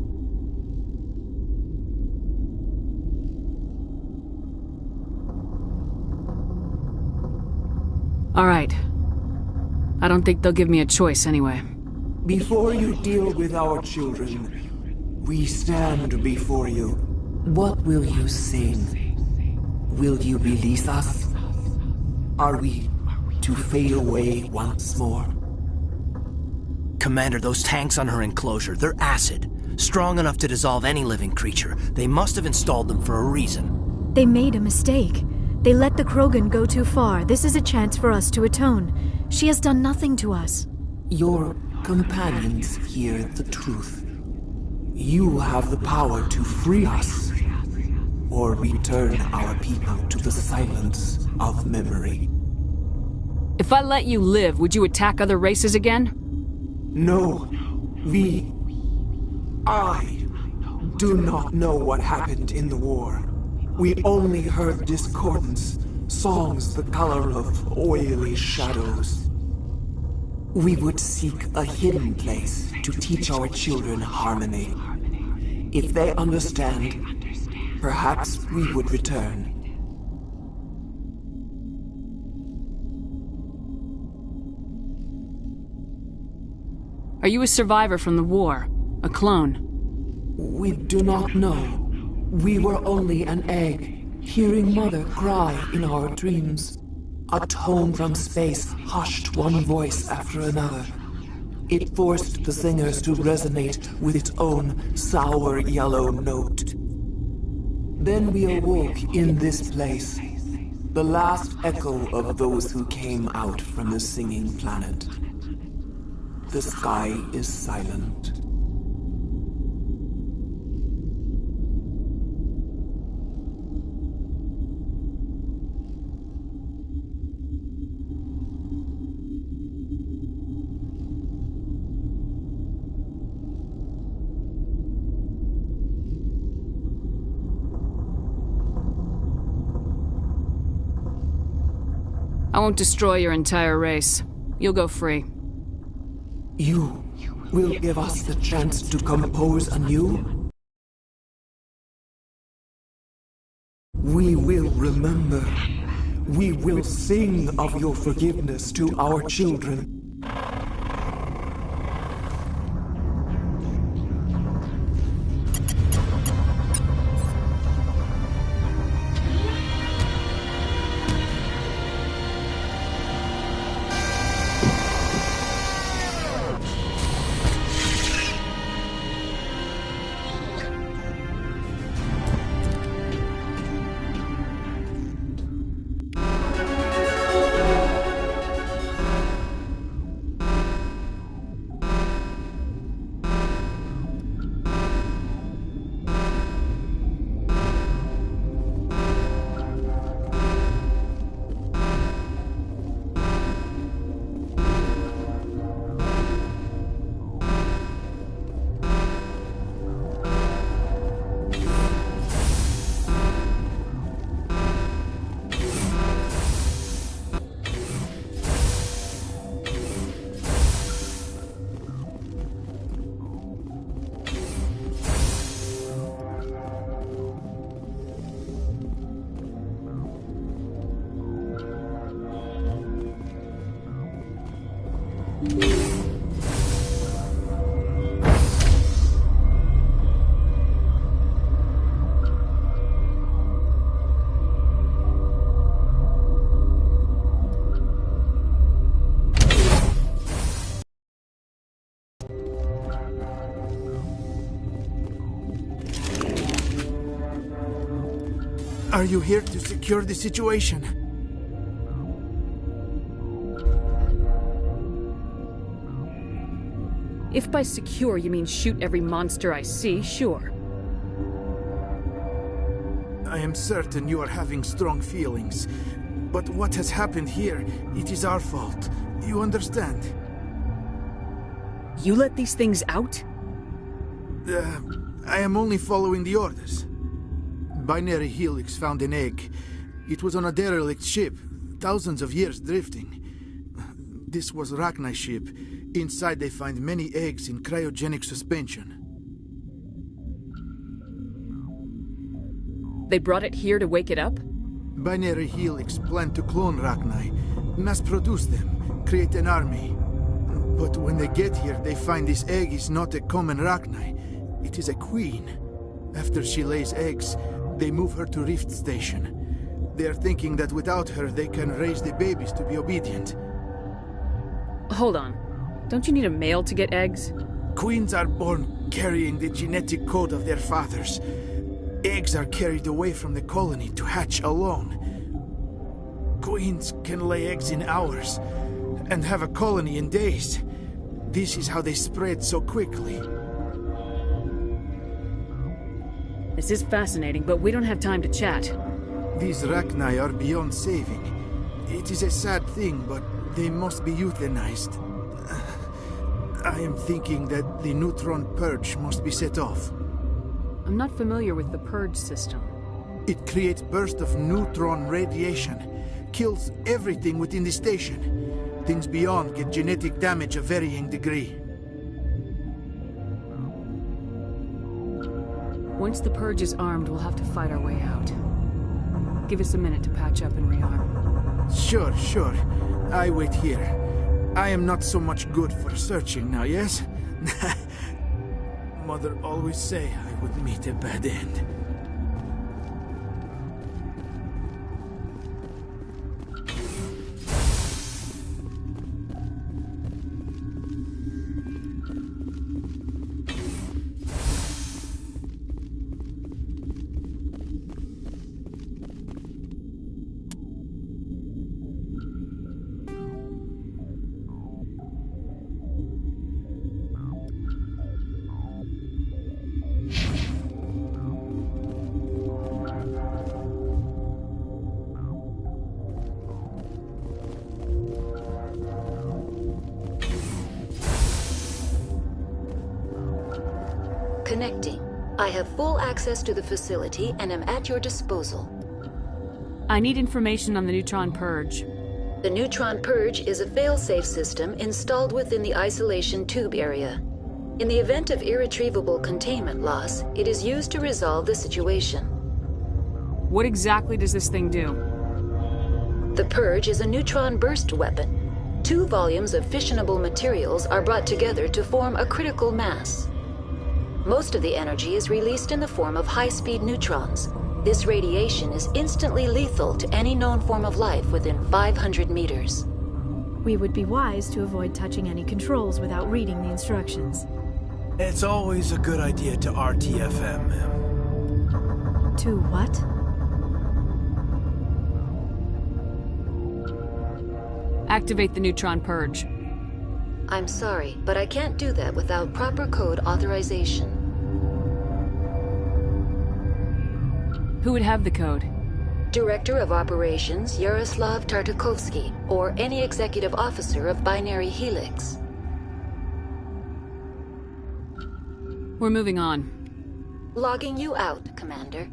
All right. I don't think they'll give me a choice anyway. Before you deal with our children, we stand before you. What will you sing? Will you release us? Are we to fade away once more? Commander, those tanks on her enclosure, they're acid. Strong enough to dissolve any living creature. They must have installed them for a reason. They made a mistake. They let the Krogan go too far. This is a chance for us to atone. She has done nothing to us. Your companions hear the truth. You have the power to free us, or return our people to the silence of memory. If I let you live, would you attack other races again? No. I do not know what happened in the war. We only heard discordance, songs the color of oily shadows. We would seek a hidden place to teach our children harmony. If they understand, perhaps we would return. Are you a survivor from the war? A clone? We do not know. We were only an egg, hearing Mother cry in our dreams. A tone from space hushed one voice after another. It forced the singers to resonate with its own sour yellow note. Then we awoke in this place, the last echo of those who came out from the singing planet. The sky is silent. I won't destroy your entire race. You'll go free. You will give us the chance to compose anew? We will remember. We will sing of your forgiveness to our children. Are you here to secure the situation? If by secure you mean shoot every monster I see, sure. I am certain you are having strong feelings. But what has happened here, it is our fault. You understand? You let these things out? I am only following the orders. Binary Helix found an egg. It was on a derelict ship, thousands of years drifting. This was Rachni's ship. Inside they find many eggs in cryogenic suspension. They brought it here to wake it up? Binary Helix planned to clone Rachni, mass-produce them, create an army. But when they get here, they find this egg is not a common Rachni. It is a queen. After she lays eggs, they move her to Rift Station. They are thinking that without her, they can raise the babies to be obedient. Hold on. Don't you need a male to get eggs? Queens are born carrying the genetic code of their fathers. Eggs are carried away from the colony to hatch alone. Queens can lay eggs in hours and have a colony in days. This is how they spread so quickly. This is fascinating, but we don't have time to chat. These Rachni are beyond saving. It is a sad thing, but they must be euthanized. I am thinking that the neutron purge must be set off. I'm not familiar with the purge system. It creates bursts of neutron radiation, kills everything within the station. Things beyond get genetic damage of varying degree. Once the purge is armed, we'll have to fight our way out. Give us a minute to patch up and rearm. Sure. I wait here. I am not so much good for searching now, yes? Mother always say I would meet a bad end. Connecting. I have full access to the facility and am at your disposal. I need information on the Neutron Purge. The Neutron Purge is a fail-safe system installed within the isolation tube area. In the event of irretrievable containment loss, it is used to resolve the situation. What exactly does this thing do? The Purge is a neutron burst weapon. 2 volumes of fissionable materials are brought together to form a critical mass. Most of the energy is released in the form of high-speed neutrons. This radiation is instantly lethal to any known form of life within 500 meters. We would be wise to avoid touching any controls without reading the instructions. It's always a good idea to RTFM, ma'am. To what? Activate the Neutron Purge. I'm sorry, but I can't do that without proper code authorization. Who would have the code? Director of Operations Yaroslav Tartakovsky, or any executive officer of Binary Helix. We're moving on. Logging you out, Commander.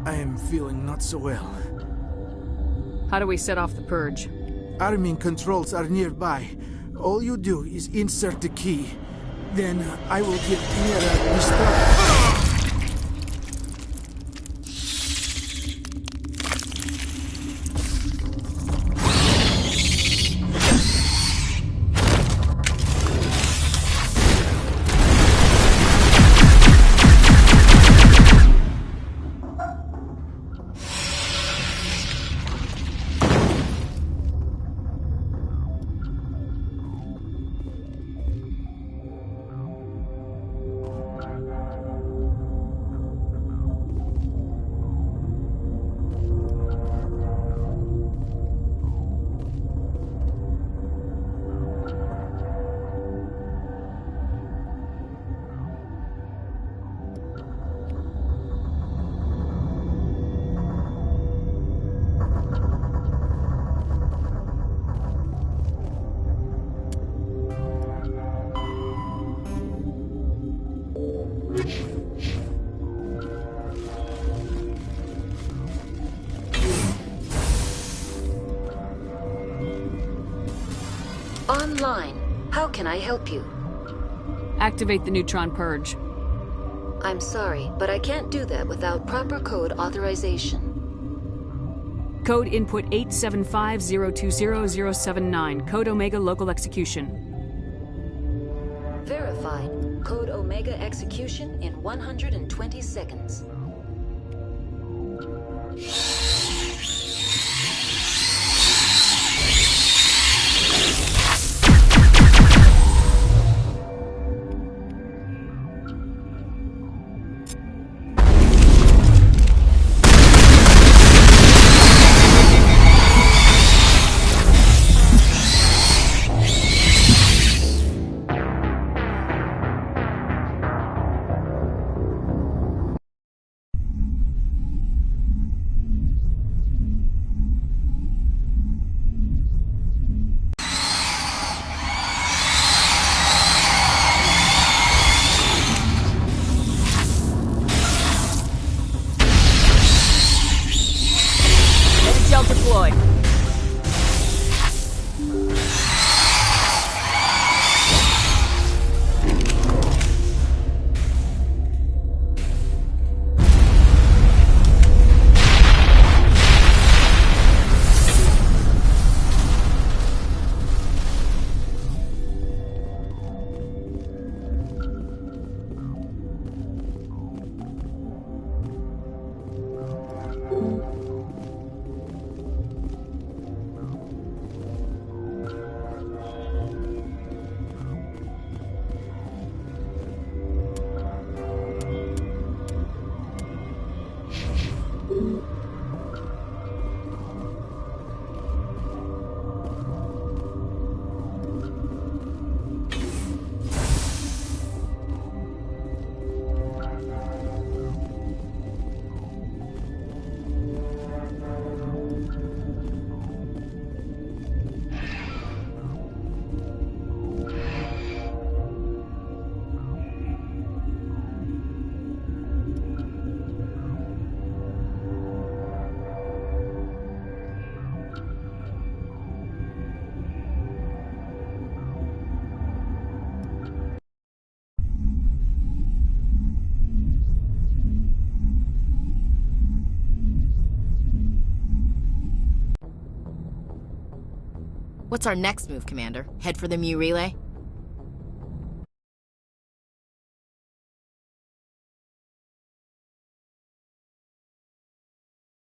I am feeling not so well. How do we set off the purge? Arming controls are nearby. All you do is insert the key. Then I will give Tierra Destruct. Online. How can I help you? Activate the neutron purge. I'm sorry, but I can't do that without proper code authorization. Code input 875020079. Code Omega local execution. Verified. Code Omega execution in 120 seconds. Deploy. What's our next move, Commander? Head for the Mu relay?